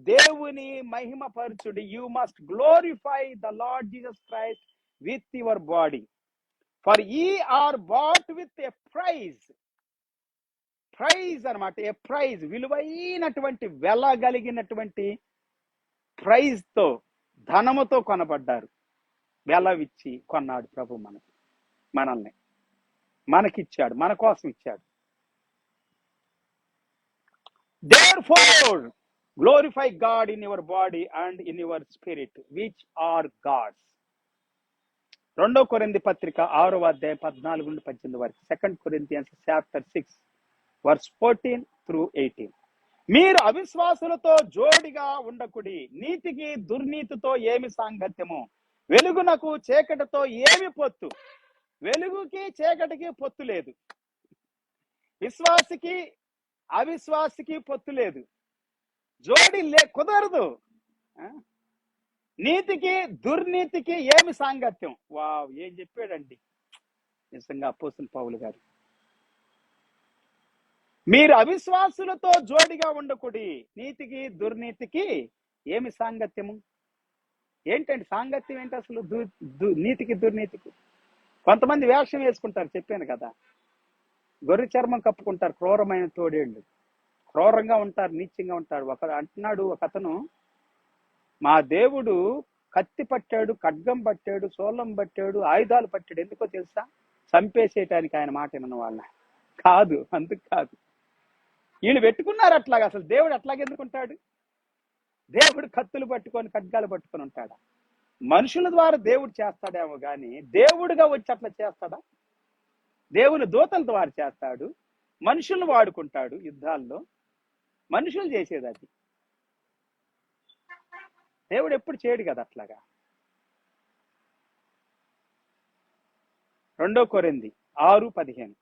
దేవుని మహిమపరచుడి. You must glorify the Lord Jesus Christ with your body, for ye are bought with a price. Price అనమాట. ఏ ప్రైజ్, విలువైనటువంటి, వెలగలిగినటువంటి ప్రైజ్ తో, ధనముతో కొనబడ్డారు. వెలవిచ్చి కొన్నాడు ప్రభు మనల్ని మనకిచ్చాడు, మన కోసం ఇచ్చాడు. Therefore, glorify God in your body and in your spirit, which are God's. 2 కొరింథీ పత్రిక 6వ అధ్యాయం 14 నుండి 18 వరకు. 2 Corinthians chapter 6 verse 14 through 18. మీరు అవిశ్వాసులతో జోడిగా ఉండకుడి. నీతికి దుర్నీతితో ఏమి సాంగత్యము? వెలుగునకు చీకటితో ఏమి పొత్తు? వెలుగుకి చీకటికి పొత్తు లేదు. విశ్వాసికి అవిశ్వాసికి పొత్తు లేదు. జోడి కుదరదు. నీతికి దుర్నీతికి ఏమి సాంగత్యం? వావ్, ఏం చెప్పాడండి నిజంగా అపోస్తలుడు పౌలు గారు. మీరు అవిశ్వాసులతో జోడిగా ఉండకుడి. నీతికి దుర్నీతికి ఏమి సాంగత్యము? ఏంటండి సాంగత్యం? ఏంటి అసలు నీతికి దుర్నీతికి? కొంతమంది వేషం వేసుకుంటారు, చెప్పాను కదా. గొర్రె చర్మం కప్పుకుంటారు, క్రూరమైన తోడేళ్ళు. క్రూరంగా ఉంటారు, నీచంగా ఉంటారు. అంటున్నాడు ఒక అతను, మా దేవుడు కత్తి పట్టాడు, ఖడ్గం పట్టాడు, శూలం పట్టాడు, ఆయుధాలు పట్టాడు. ఎందుకో తెలుసా? చంపేసేయటానికి ఆయన మాట విన్న వాళ్ళ కాదు, అందుకు కాదు. వీళ్ళు పెట్టుకున్నారు అట్లాగా. అసలు దేవుడు అట్లాగెందుకుంటాడు? దేవుడు కత్తులు పట్టుకొని, ఖడ్గాలు పట్టుకొని ఉంటాడా? మనుషుల ద్వారా దేవుడు చేస్తాడేమో గాని దేవుడుగా వచ్చి అట్లా చేస్తాడా? దేవుని దూతల ద్వారా చేస్తాడు. మనుషులను వాడుకుంటాడు యుద్ధాల్లో. మనుషులు చేసేది అది. దేవుడు ఎప్పుడు చేయడు కదా అట్లాగా. 2 కొరింథీ 6:15.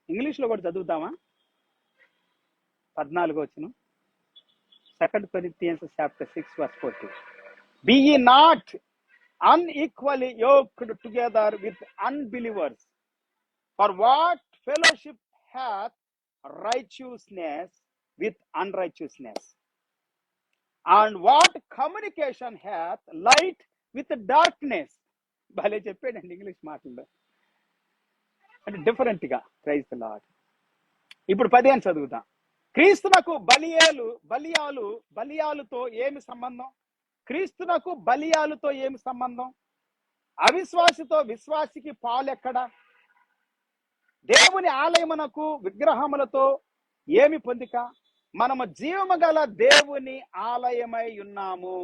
ఇంగ్లీష్ లో కూడా చదువుతామా? 14వ వచనం. 2 Corinthians chapter 6 verse 14. Be ye not unequally yoked together with unbelievers. For what fellowship hath righteousness with unrighteousness? And what communication hath light with darkness? భలే చెప్పాడండి ఇంగ్లీష్ మాటల్లో. అంటే డిఫరెంట్ గా. Praise the Lord. ఇప్పుడు 15 చదువుతాం. క్రీస్తునకు బలియాలుతో ఏమి సంబంధం? క్రీస్తునకు బలియాలుతో ఏమి సంబంధం? అవిశ్వాసితో విశ్వాసికి పాలెక్కడ? దేవుని ఆలయమునకు విగ్రహములతో ఏమి పొందిక? మనము జీవము గల దేవుని ఆలయమై ఉన్నాము.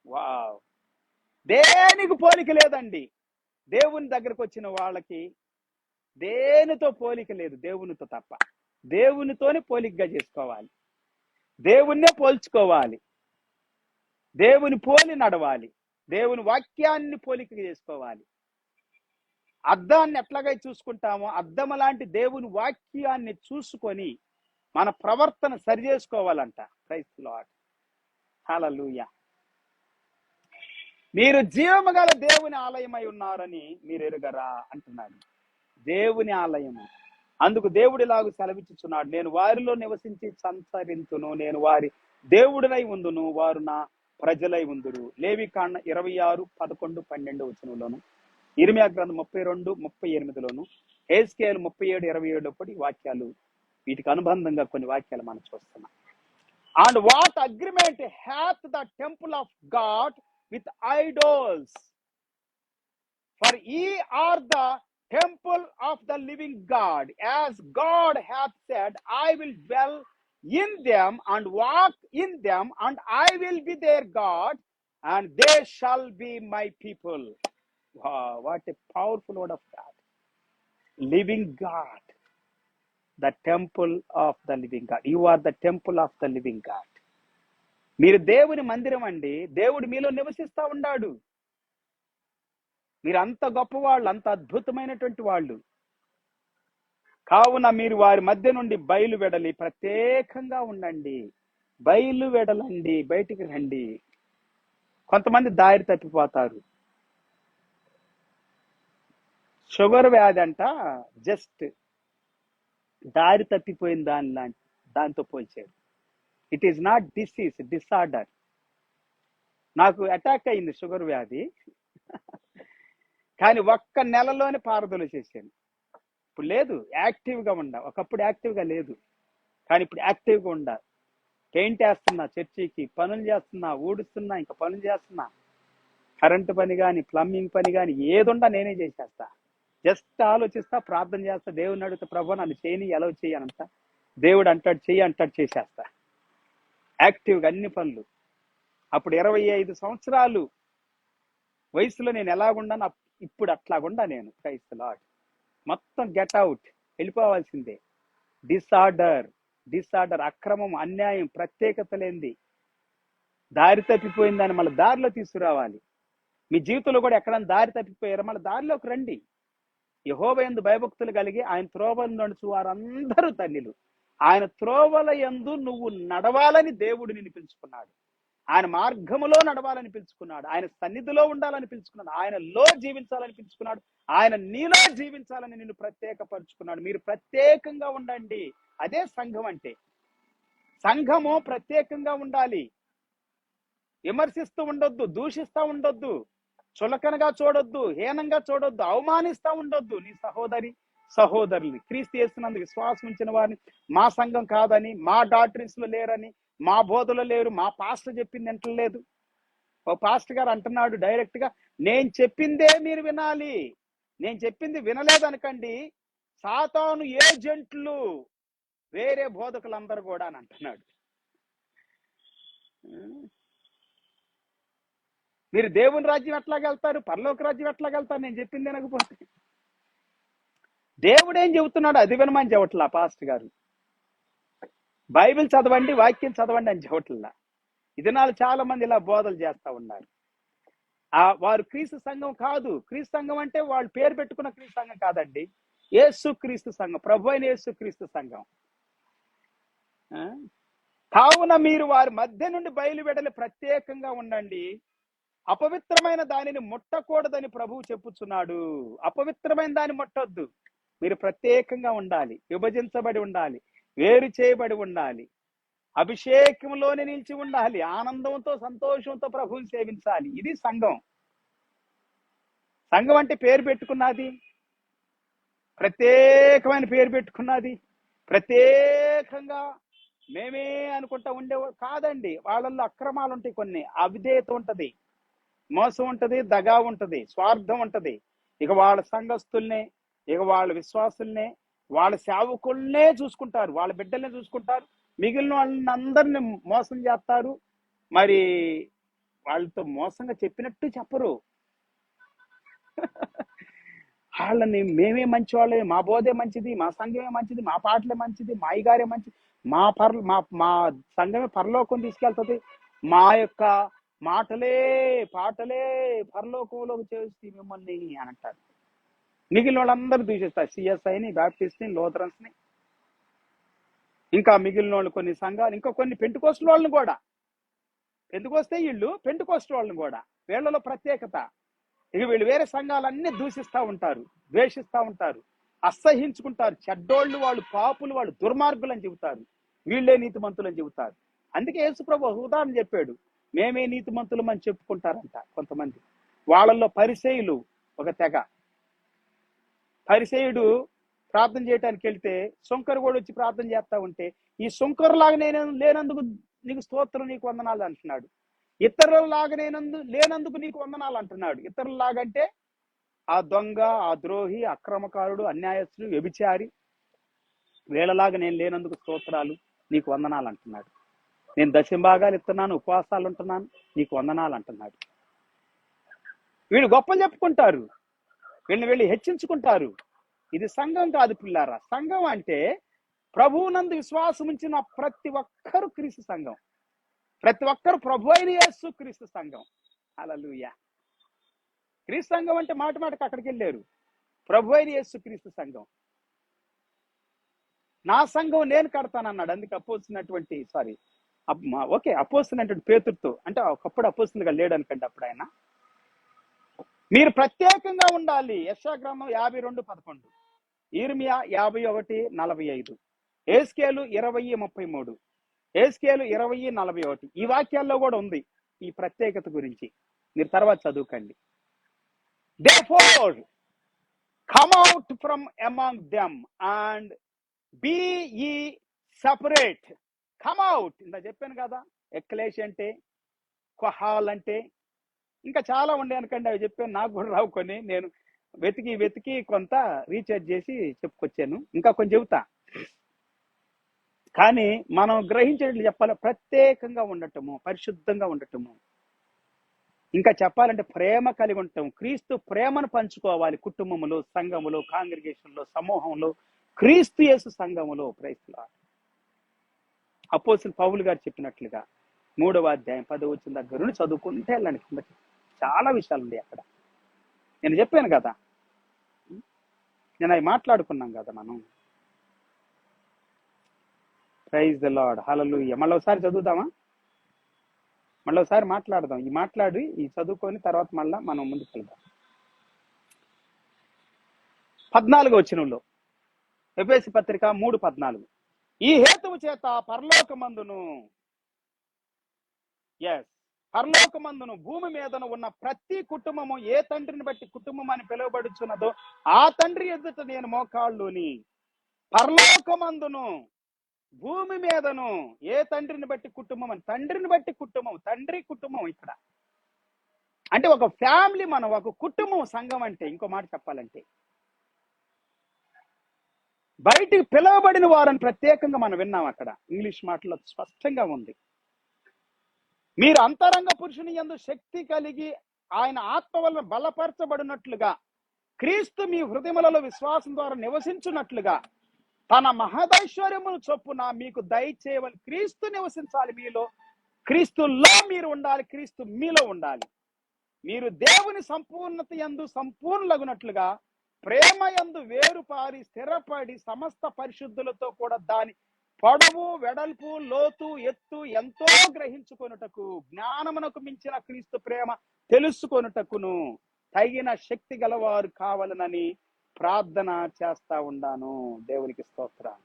వావ్, దేనికి పోలిక లేదండి. దేవుని దగ్గరకు వచ్చిన వాళ్ళకి దేనితో పోలిక లేదు, దేవునితో తప్ప. దేవునితోనే పోలికగా చేసుకోవాలి, దేవుణ్ణే పోల్చుకోవాలి, దేవుని పోలి నడవాలి, దేవుని వాక్యాన్ని పోలిక చేసుకోవాలి. అద్దాన్ని ఎట్లాగా చూసుకుంటామో అద్దము లాంటి దేవుని వాక్యాన్ని చూసుకొని మన ప్రవర్తన సరి చేసుకోవాలంట. Praise the Lord. హల్లెలూయా. మీరు జీవము గల దేవుని ఆలయమై ఉన్నారని మీరు ఎరుగరా అంటున్నాడు. దేవుని ఆలయము. అందుకు దేవుడు ఇలాగ సెలవిచ్చుచున్నాడు, నేను వారిలో నివసించి సంచరించును, నేను వారి దేవుడినై ఉందును, వారు నా ప్రజలై ఉందురు. లేవికాండ 26:11-12 వచనంలోను, ఇర్మియా గ్రంథం 32:38లోను, హెజ్కేలు 37:27 వాక్యాలు, వీటికి అనుబంధంగా కొన్ని వాక్యాలు మనం చూస్తున్నాం. And what agreement hath the temple of God with idols? For ye are the temple of the living God, as God hath said, I will dwell in them and walk in them, and I will be their God, and they shall be my people. Wow, what a powerful word of God. Living God, the temple of the living God. You are the temple of the living God. మీరు దేవుని మందిరం అండి. దేవుడు మీలో నివసిస్తా ఉన్నాడు. మీరు అంత గొప్పవాళ్ళు, అంత అద్భుతమైనటువంటి వాళ్ళు. కావున మీరు వారి మధ్య నుండి బయలు వెడలి ప్రత్యేకంగా ఉండండి. బయలు వెడలండి, బయటికి రండి. కొంతమంది దారి తప్పిపోతారు. షుగర్ వ్యాధి అంట జస్ట్ దారి తప్పిపోయిన దాంతో పోల్చారు. It is not disease, disorder. నాకు అటాక్ అయింది షుగర్ వ్యాధి, కానీ ఒక్క నెలలోనే పారదోలు చేశాను. ఇప్పుడు లేదు, యాక్టివ్గా ఉండా. ఒకప్పుడు యాక్టివ్గా లేదు, కానీ ఇప్పుడు యాక్టివ్గా ఉండా. పెయింట్ వేస్తున్నా, చర్చికి పనులు చేస్తున్నా, ఊడుస్తున్నా, ఇంకా పనులు చేస్తున్నా. కరెంటు పని కానీ, ప్లంబింగ్ పని కానీ ఏదుండా నేనే చేసేస్తా. జస్ట్ ఆలోచిస్తా, ప్రార్థన చేస్తా, దేవుడిని అడుగుతా, ప్రభు నన్ను చేయని, ఎలా చేయనంట. దేవుడు అంటాడు చెయ్యి అంటాడు, చేసేస్తా. యాక్టివ్గా అన్ని పనులు. అప్పుడు 25 సంవత్సరాలు వయసులో నేను ఎలాగుండాను, ఇప్పుడు అట్లాగుండా నేను. Praise the Lord. మొత్తం గెట్ అవుట్, వెళ్ళిపోవాల్సిందే. డిసార్డర్, అక్రమం, అన్యాయం, ప్రత్యేకత లేనిది, దారి తప్పిపోయిందని మళ్ళీ దారిలో తీసుకురావాలి. మీ జీవితంలో కూడా ఎక్కడైనా దారి తప్పిపోయారో మళ్ళీ దారిలోకి రండి. యెహోవా యందు భయభక్తులు కలిగి ఆయన త్రోవలు నడుచు వారందరూ ధన్యులు. ఆయన త్రోవల యందు నువ్వు నడవాలని దేవుడు నిన్ను పిలుచుకున్నాడు. ఆయన మార్గములో నడవాలని పిలుచుకున్నాడు. ఆయన సన్నిధిలో ఉండాలని పిలుచుకున్నాడు. ఆయనలో జీవించాలని పిలుచుకున్నాడు. ఆయన నీలో జీవించాలని నిన్ను ప్రత్యేకపరుచుకున్నాడు. మీరు ప్రత్యేకంగా ఉండండి. అదే సంఘం అంటే. సంఘము ప్రత్యేకంగా ఉండాలి. విమర్శిస్తూ ఉండొద్దు, దూషిస్తూ ఉండొద్దు, చులకనగా చూడొద్దు, హీనంగా చూడొద్దు, అవమానిస్తూ ఉండొద్దు. నీ సహోదరుల్ని, క్రీస్తు యేసునందు విశ్వాసం ఉంచిన వారిని మా సంఘం కాదని, మా డాక్టరీన్స్ లో లేరని, మా బోధలో లేరు, మా పాస్టర్ చెప్పింది వింటలేదు. ఓ పాస్టర్ గారు అంటున్నాడు డైరెక్ట్ గా, నేను చెప్పిందే మీరు వినాలి, నేను చెప్పింది వినలేదనకండి, సాతాను ఏజెంట్లు వేరే బోధకులందరూ కూడా అని అంటున్నాడు. మీరు దేవుని రాజ్యం ఎట్లాగెళ్తారు, పరలోక రాజ్యం ఎట్లాగెళ్తారు నేను చెప్పింది వినకపోతే? దేవుడు ఏం చెబుతున్నాడు అది వినమని చెప్పట్లా పాస్టర్ గారు. బైబిల్ చదవండి, వాక్యం చదవండి అని చెప్పట్లా. ఇది నాలుగు చాలా మంది ఇలా బోధలు చేస్తా ఉన్నారు. వారు క్రీస్తు సంఘం కాదు. క్రీస్తు సంఘం అంటే వాళ్ళు పేరు పెట్టుకున్న క్రీస్తు సంఘం కాదండి. యేసు క్రీస్తు సంఘం, ప్రభు అయిన యేసు క్రీస్తు సంఘం. కావున మీరు వారి మధ్య నుండి బయలువెడలి ప్రత్యేకంగా ఉండండి. అపవిత్రమైన దానిని ముట్టకూడదని ప్రభువు చెప్పుచున్నాడు. అపవిత్రమైన దాన్ని ముట్టొద్దు. మీరు ప్రత్యేకంగా ఉండాలి, విభజించబడి ఉండాలి, వేరు చేయబడి ఉండాలి, అభిషేకంలోనే నిలిచి ఉండాలి, ఆనందంతో సంతోషంతో ప్రభువుని సేవించాలి. ఇది సంఘం. సంఘం అంటే పేరు పెట్టుకున్నది, ప్రత్యేకమైన పేరు పెట్టుకున్నది, ప్రత్యేకంగా మేమే అనుకుంటా ఉండేవాడు కాదండి. వాళ్ళల్లో అక్రమాలు ఉంటాయి, కొన్ని అవిధేయత ఉంటది, మోసం ఉంటది, దగా ఉంటది, స్వార్థం ఉంటది. ఇక వాళ్ళ సంఘస్థుల్నే, ఇక వాళ్ళ విశ్వాసుల్నే, వాళ్ళ సేవకుల్నే చూసుకుంటారు, వాళ్ళ బిడ్డల్ని చూసుకుంటారు, మిగిలిన వాళ్ళని అందరిని మోసం చేస్తారు. మరి వాళ్ళతో మోసంగా చెప్పినట్టు చెప్పరు. వాళ్ళని మేమే మంచి వాళ్ళే, మా బోధే మంచిది, మా సంఘమే మంచిది, మా పాటలే మంచిది, మా అయ్యగారే మంచిది, మా సంఘమే పరలోకం తీసుకెళ్తుంది, మా యొక్క పాటలే పరలోకంలోకి చేసి మిమ్మల్ని అని అంటారు. మిగిలిన వాళ్ళందరూ తీసేస్తారు, సిఎస్ఐని, బ్యాప్టిస్ట్ని, లోథరన్స్ని, ఇంకా మిగిలిన వాళ్ళు కొన్ని సంఘాలు, ఇంకా కొన్ని పెంటెకోస్ట్ వాళ్ళని కూడా, పెంటెకోస్తే వీళ్ళు పెంటెకోస్ట్ వాళ్ళని కూడా, వీళ్ళలో ప్రత్యేకత. ఇక వీళ్ళు వేరే సంఘాలన్నీ దూషిస్తూ ఉంటారు, ద్వేషిస్తూ ఉంటారు, అసహించుకుంటారు. చెడ్డోళ్ళు, వాళ్ళు పాపులు, వాళ్ళు దుర్మార్గులు అని చెబుతారు, వీళ్ళే నీతిమంతులు అని చెబుతారు. అందుకే యేసు ప్రభు ఉదాహరణ చెప్పాడు, మేమే నీతిమంతులం అని చెప్పుకుంటారంట కొంతమంది. వాళ్ళల్లో పరిసయ్యులు ఒక తెగ. పరిసయ్యుడు ప్రార్థన చేయడానికి వెళ్తే సుంకరు కూడా వచ్చి ప్రార్థన చేస్తా ఉంటే, ఈ సుంకరులాగా నేను లేనందుకు నీకు స్తోత్రం, నీకు వందనాలు అంటున్నాడు. ఇతరులలాగా లేనందుకు నీకు వందనాలు అంటున్నాడు. ఇతరులలాగంటే ఆ దొంగ, ఆ ద్రోహి, అక్రమకారుడు, అన్యాయస్తుడు, వ్యభిచారి, వీళ్ళలాగా నేను లేనందుకు స్తోత్రాలు, నీకు వందనాలు అంటున్నాడు. నేను దశంభాగాలు ఇస్తున్నాను, ఉపవాసాలు ఉంటున్నాను, నీకు వందనాలు అంటున్నాడు. వీళ్ళు గొప్పలు చెప్పుకుంటారు, వీళ్ళని వెళ్ళి హెచ్చించుకుంటారు. ఇది సంఘం కాదు పిల్లారా. సంఘం అంటే ప్రభువునందు విశ్వాసం ఉంచిన ప్రతి ఒక్కరు క్రీస్తు సంఘం. ప్రతి ఒక్కరు ప్రభు అయిన యేసు క్రీస్తు సంఘం. హల్లెలూయా. క్రీస్తు సంఘం అంటే మాట మాటకు అక్కడికి వెళ్ళారు. ప్రభు అయిన యేసు క్రీస్తు సంఘం. నా సంఘం నేను కడతానన్నాడు. అందుకే అపోస్తున్నటువంటి పేతురుతో, అంటే ఒకప్పుడు అపోస్తులుగా లేడు అనుకోండి అప్పుడు ఆయన. మీరు ప్రత్యేకంగా ఉండాలి. యెషయా గ్రంథం 52:11, ఇర్మియా 51:45, హెస్కేలు 20:33, హెస్కేలు 20:41. ఈ వాక్యాల్లో కూడా ఉంది ఈ ప్రత్యేకత గురించి. మీరు తర్వాత చదువుకండి. Therefore come out from among them and be ye separate. Come out. ఇందా చెప్పాను కదా, ఎక్లేష్ అంటే, కొహాల్ అంటే, ఇంకా చాలా ఉండే అనుకోండి. అవి చెప్పాను, నాకు కూడా రావు కొన్ని. నేను వెతికి కొంత రీఛార్జ్ చేసి చెప్పుకొచ్చాను. ఇంకా కొంచెం చెబుతా. కానీ మనం గ్రహించేట్లు చెప్పాలి, ప్రత్యేకంగా ఉండటము, పరిశుద్ధంగా ఉండటము, ఇంకా చెప్పాలంటే ప్రేమ కలిగి ఉండటం. క్రీస్తు ప్రేమను పంచుకోవాలి కుటుంబములో, సంఘములో, కాంగ్రిగేషన్లో, సమూహంలో, క్రీస్తు యేసు సంఘములో. Praise lord. అపోస్తలుడు పౌలు గారు చెప్పినట్లుగా 3వ అధ్యాయం 10వ వచనం దగ్గర నుండి చదువుకుంటే వెళ్ళండి. చాలా విషయాలు ఉన్నాయి అక్కడ. నేను చెప్పాను కదా, నేను అవి మాట్లాడుకున్నాం కదా మనం. Praise the Lord. హల్లెలూయా. మళ్ళీ ఒకసారి చదువుదామా? మళ్ళీ ఒకసారి మాట్లాడదాం. ఈ చదువుకొని తర్వాత మళ్ళా మనం ముందుకు వెళ్దాం. 14వ వచనంలో, ఎఫెసీ పత్రిక 3:14, ఈ హేతువు చేత పరలోకమందును భూమి మీదను ఉన్న ప్రతి కుటుంబము ఏ తండ్రిని బట్టి కుటుంబం అని పిలువబడుచున్నదో ఆ తండ్రి ఎదుట నేను మోకాళ్ళుని. పరలోకమందును భూమి మీదను ఏ తండ్రిని బట్టి కుటుంబం అని. తండ్రిని బట్టి కుటుంబం, తండ్రి కుటుంబం ఇక్కడ అంటే ఒక ఫ్యామిలీ, మనం ఒక కుటుంబం. సంఘం అంటే ఇంకో మాట చెప్పాలంటే బయటికి పిలువబడిన వారని ప్రత్యేకంగా మనం విన్నాం. అక్కడ ఇంగ్లీష్ మాటలో స్పష్టంగా ఉంది. మీరు అంతరంగ పురుషుని యందు శక్తి కలిగి ఆయన ఆత్మ వలన బలపరచబడినట్లుగా క్రీస్తు మీ హృదయములలో విశ్వాసం ద్వారా నివసించున్నట్లుగా తన మహదైశ్వర్యమును చొప్పున మీకు దయచేయవని. క్రీస్తు నివసించాలి మీలో, క్రీస్తులో మీరు ఉండాలి, క్రీస్తు మీలో ఉండాలి. మీరు దేవుని సంపూర్ణత యందు సంపూర్ణులగునట్లుగా ప్రేమ యందు వేరుపారి స్థిరపడి సమస్త పరిశుద్ధులతో కూడా దాని పొడవు, వెడల్పు, లోతు, ఎత్తు ఎంతో గ్రహించుకొనుటకు, జ్ఞానమునకు మించిన క్రీస్తు ప్రేమ తెలుసుకొనుటకును తగిన శక్తి గలవారు కావాలనని ప్రార్థన చేస్తా ఉన్నాను. దేవునికి స్తోత్రం.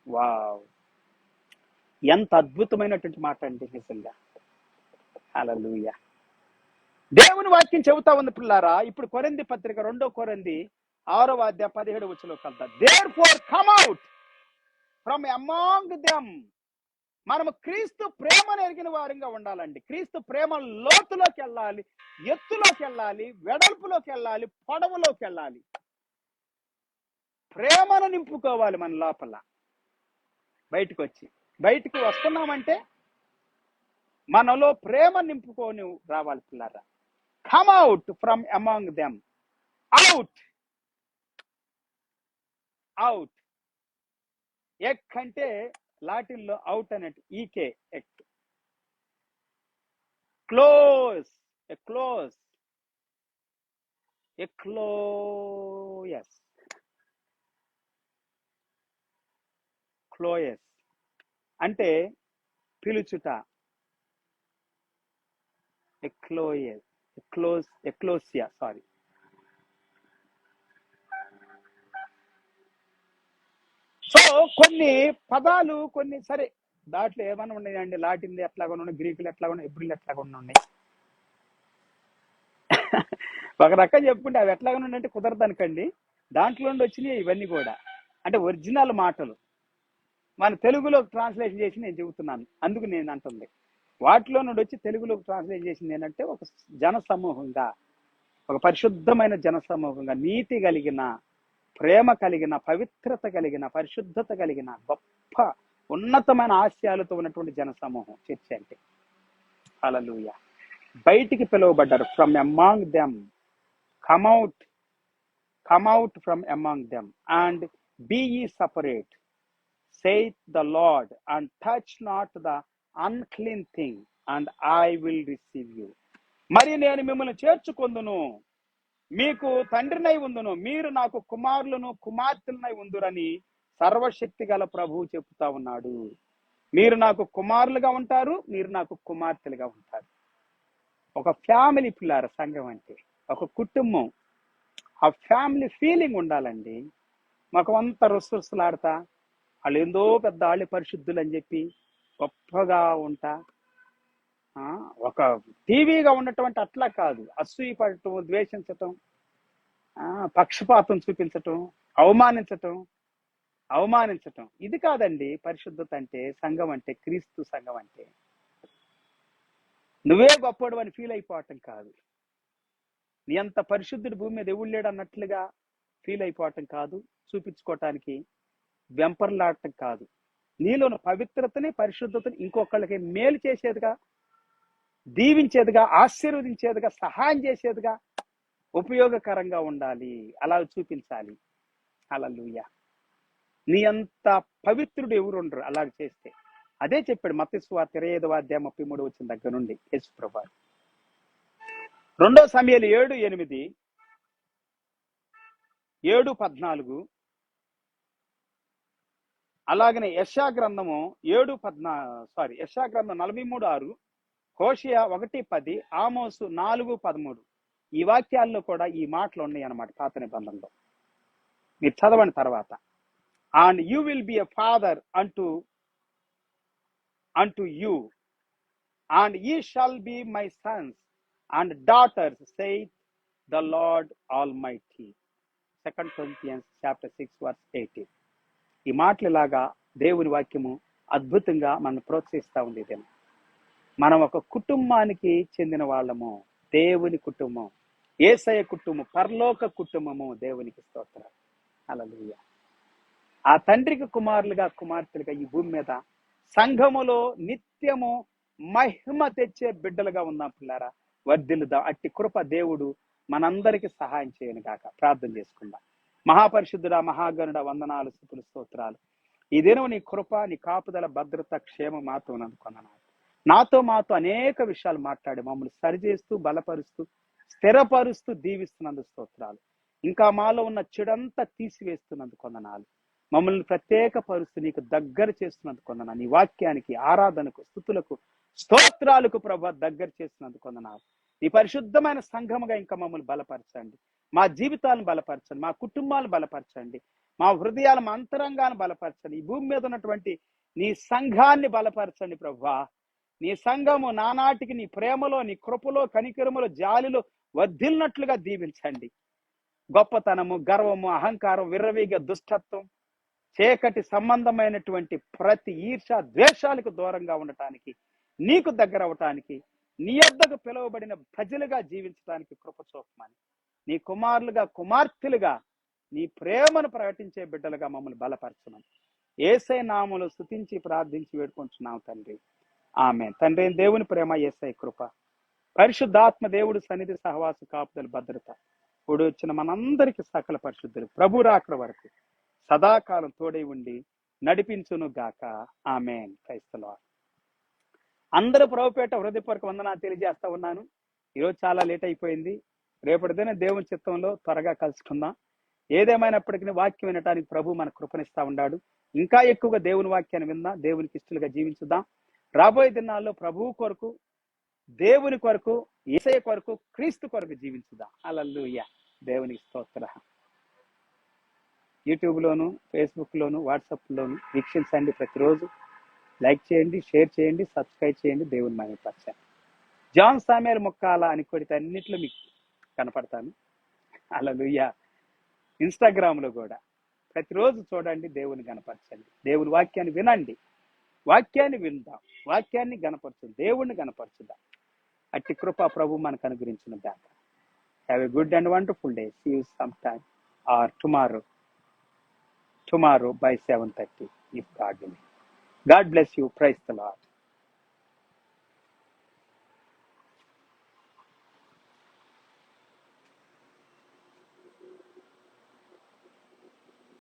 వావ్, ఎంత అద్భుతమైనటువంటి మాట అండి నిజంగా. హల్లెలూయా. దేవుని వాక్యం చెబుతా ఉంది పిల్లారా. ఇప్పుడు కొరింథీ పత్రిక 2వ కొరింథీ 6వ అధ్యాయం 17వ వచనంలోకి వెళ్తా. Therefore come out from among them. మనము క్రీస్తు ప్రేమను ఎరిగిన వారంగా ఉండాలండి. క్రీస్తు ప్రేమ లోతులోకి వెళ్ళాలి, ఎత్తులోకి వెళ్ళాలి, వెడల్పులోకి వెళ్ళాలి, పొడవులోకి వెళ్ళాలి. ప్రేమను నింపుకోవాలి మన లోపల. బయటకు వస్తున్నామంటే మనలో ప్రేమ నింపుకొని రావాలి పిల్లారా. Come out from among them. Out. ఎక్ అంటే లాటిన్లో అవుట్ అన్నట్టు, ఈకే, ఎక్. క్లోజ్, క్లోయస్ అంటే పిలుచుట. ఎక్లోసియా. సో కొన్ని పదాలు, కొన్ని సరే దాంట్లో ఏమన్నా ఉన్నాయండి? లాటిన్లు ఎట్లాగా ఉన్నాయి, గ్రీకులు ఎట్లాగా ఉన్నాయి, ఎబ్రిల్ ఎట్లాగా ఉన్నాయి. ఒక రకం చెప్పుకుంటే అవి ఎట్లాగా ఉన్నాయంటే కుదరదనుకండి. దాంట్లో నుండి వచ్చినాయి ఇవన్నీ కూడా. అంటే ఒరిజినల్ మాటలు మన తెలుగులో ట్రాన్స్లేషన్ చేసి నేను చెబుతున్నాను. అందుకు నేను అంటుంది, వాటిలో నుండి వచ్చి తెలుగులోకి ట్రాన్స్లేట్ చేసింది ఏంటంటే ఒక జన సమూహంగా, ఒక పరిశుద్ధమైన జన సమూహంగా, నీతి కలిగిన, ప్రేమ కలిగిన, పవిత్రత కలిగిన, పరిశుద్ధత కలిగిన, గొప్ప ఉన్నతమైన ఆశయాలతో ఉన్నటువంటి జన సమూహం చర్చ అంటే. హల్లెలూయా. బయటికి పిలువబడ్డారు. From among them, come out from among them and be ye separate, saith the Lord, and touch not the unclean thing, and I will receive you. మరి నేను మిమ్మల్ని చేర్చుకొందును, మీకు తండ్రినై ఉందును, మీరు నాకు కుమారులను కుమార్తెలనై ఉందురని సర్వశక్తి గల ప్రభువు చెప్తా ఉన్నాడు. మీరు నాకు కుమారులుగా ఉంటారు, మీరు నాకు కుమార్తెలుగా ఉంటారు. ఒక ఫ్యామిలీ పిల్లార సంఘం అంటే, ఒక కుటుంబం. ఆ ఫ్యామిలీ ఫీలింగ్ ఉండాలండి. మాకు అంత రుసరుసలాడతా, వాళ్ళు ఏందో పెద్ద వాళ్ళే పరిశుద్ధులు అని చెప్పి గొప్పగా ఉంటా, ఒక టీవీగా ఉండటం అంటే అట్లా కాదు. అసూయ పడటం, ద్వేషించటం, పక్షపాతం చూపించటం, అవమానించటం ఇది కాదండి పరిశుద్ధత అంటే. సంఘం అంటే, క్రీస్తు సంఘం అంటే నువ్వే గొప్పడు అని ఫీల్ అయిపోవటం కాదు. నీ అంత పరిశుద్ధుడు భూమి మీద ఎవడు లేడు అన్నట్లుగా ఫీల్ అయిపోవటం కాదు. చూపించుకోవటానికి వెంపర్లాడటం కాదు. నీలోని పవిత్రతని, పరిశుద్ధతని ఇంకొకళ్ళకి మేలు చేసేదిగా, దీవించేదిగా, ఆశీర్వదించేదిగా, సహాయం చేసేదిగా, ఉపయోగకరంగా ఉండాలి. అలా చూపించాలి. హల్లెలూయా. నీ అంత పవిత్రుడు ఎవరుండరు అలా చేస్తే. అదే చెప్పాడు మత్తయి సువార్త 25వ అధ్యాయం 33 వచ్చిన దగ్గర నుండి యేసు ప్రభువు. 2 సమూయేలు 7:8, 7:14, అలాగనే యెషయా గ్రంథము 43:6, హోషేయ 1:10, ఆమోసు 4:13. ఈ వాక్యాల్లో కూడా ఈ మాటలు ఉన్నాయి అన్నమాట పాత నిబంధనలో. మీరు చదవని తర్వాత, and you will be a father unto you, and ye shall be my sons and daughters, saith the Lord Almighty. 2 Corinthians chapter 6 verse 18. ఈ మాటలు ఇలాగా దేవుని వాక్యము అద్భుతంగా మనం ప్రోత్సహిస్తూ ఉండేది. మనం ఒక కుటుంబానికి చెందిన వాళ్ళము. దేవుని కుటుంబం, యేసయ్య కుటుంబం, పరలోక కుటుంబము. దేవునికి స్తోత్రం. హల్లెలూయా. ఆ తండ్రికి కుమారులుగా, కుమార్తెలుగా ఈ భూమి మీద సంఘములో నిత్యము మహిమ తెచ్చే బిడ్డలుగా ఉందాం పిల్లారా. వర్ధిల్లుదాం. అట్టి కృప దేవుడు మనందరికి సహాయం చేయను గాక. ప్రార్థన చేసుకుందాం. మహాపరిశుద్ధుడా, మహాగణుడ, వందనాలు, స్తుతులు, స్తోత్రాలు. ఈ దినం నీ కృప, నీ కాపుదల, భద్రత, క్షేమం మాతో అందుకున్నాను. మాతో అనేక విషయాలు మాట్లాడి మమ్మల్ని సరిచేస్తూ, బలపరుస్తూ, స్థిరపరుస్తూ, దీవిస్తున్నందుకు స్తోత్రాలు. ఇంకా మాలో ఉన్న చెడంతా తీసివేస్తున్నందుకు వందనాలు. మమ్మల్ని ప్రత్యేక పరుస్తూ నీకు దగ్గర చేస్తున్నందుకు వందనాలు. నీ వాక్యానికి, ఆరాధనకు, స్తుతులకు, స్తోత్రాలకు ప్రభు దగ్గర చేస్తున్నందుకు వందనాలు. నీ పరిశుద్ధమైన సంఘముగా ఇంకా మమ్మల్ని బలపరచండి. మా జీవితాలను బలపరచండి, మా కుటుంబాలను బలపరచండి, మా హృదయాలు, మా అంతరంగాన్ని బలపరచండి. ఈ భూమి మీద ఉన్నటువంటి నీ సంఘాన్ని బలపరచండి ప్రభువా. నీ సంఘము నానాటికి నీ ప్రేమలో, నీ కృపలో, కనికరములో, జాలిలో వర్ధిల్లినట్లుగా దీవించండి. గొప్పతనము, గర్వము, అహంకారం, విర్రవీగ దుష్టత్వం, చీకటి సంబంధమైనటువంటి ప్రతి ఈర్ష, ద్వేషాలకు దూరంగా ఉండటానికి, నీకు దగ్గర అవటానికి, నీ యొద్దకు పిలువబడిన ప్రజలుగా జీవించడానికి కృప చూపమని, నీ కుమారులుగా, కుమార్తెలుగా నీ ప్రేమను ప్రకటించే బిడ్డలుగా మమ్మల్ని బలపరచమని యేసయ్య నామములో స్తుతించి ప్రార్థించి వేడుకుంటున్నాం తండ్రి. ఆమేన్. తండ్రి దేవుని ప్రేమ, యేసయ్య కృప, పరిశుద్ధాత్మ దేవుడు సన్నిధి, సహవాస, కాపుదల, భద్రత కూడి వచ్చిన మనందరికీ సకల పరిశుద్ధులు ప్రభు రాకడ వరకు సదాకాలం తోడై ఉండి నడిపించును గాక. ఆమేన్. Praise the Lord. అందరూ ప్రభుపేట హృదయపూర్వక వందనాలు తెలియజేస్తా ఉన్నాను. ఈరోజు చాలా లేట్ అయిపోయింది. రేపటిదైనా దేవుని చిత్తంలో త్వరగా కలుసుకుందాం. ఏదేమైనప్పటికీ వాక్యం వినటానికి ప్రభు మన కృపనిస్తా ఉన్నాడు. ఇంకా ఎక్కువగా దేవుని వాక్యాన్ని విందాం, దేవునికి ఇష్టలుగా జీవించుదాం. రాబోయే దినాల్లో ప్రభువు కొరకు, దేవుని కొరకు, యేసయ్య కొరకు, క్రీస్తు కొరకు జీవించుదాం. హల్లెలూయా. దేవునికి స్తోత్రం. యూట్యూబ్లోను, ఫేస్బుక్లోను, వాట్సాప్లోను వీక్షించండి. ప్రతిరోజు లైక్ చేయండి, షేర్ చేయండి, సబ్స్క్రైబ్ చేయండి. దేవుని మహిమపరచండి. జాన్ సామ్యూయల్ ముక్కాల అని కొడితే అన్నిట్లో మీకు కనపడతాను. హల్లెలూయా. ఇన్స్టాగ్రామ్లో కూడా ప్రతిరోజు చూడండి, దేవుని గణపరచండి. దేవుని వాక్యాన్ని వినండి, వాక్యాన్ని విందాం, వాక్యాన్ని గణపరచుదాం, దేవుణ్ణి గణపరచుదాం. అట్టి కృప ప్రభు మనకు అనుగ్రహించిన దాకా. Have a good and wonderful day. See you some time or tomorrow by 7:30 if God willing. God bless you. Praise the Lord.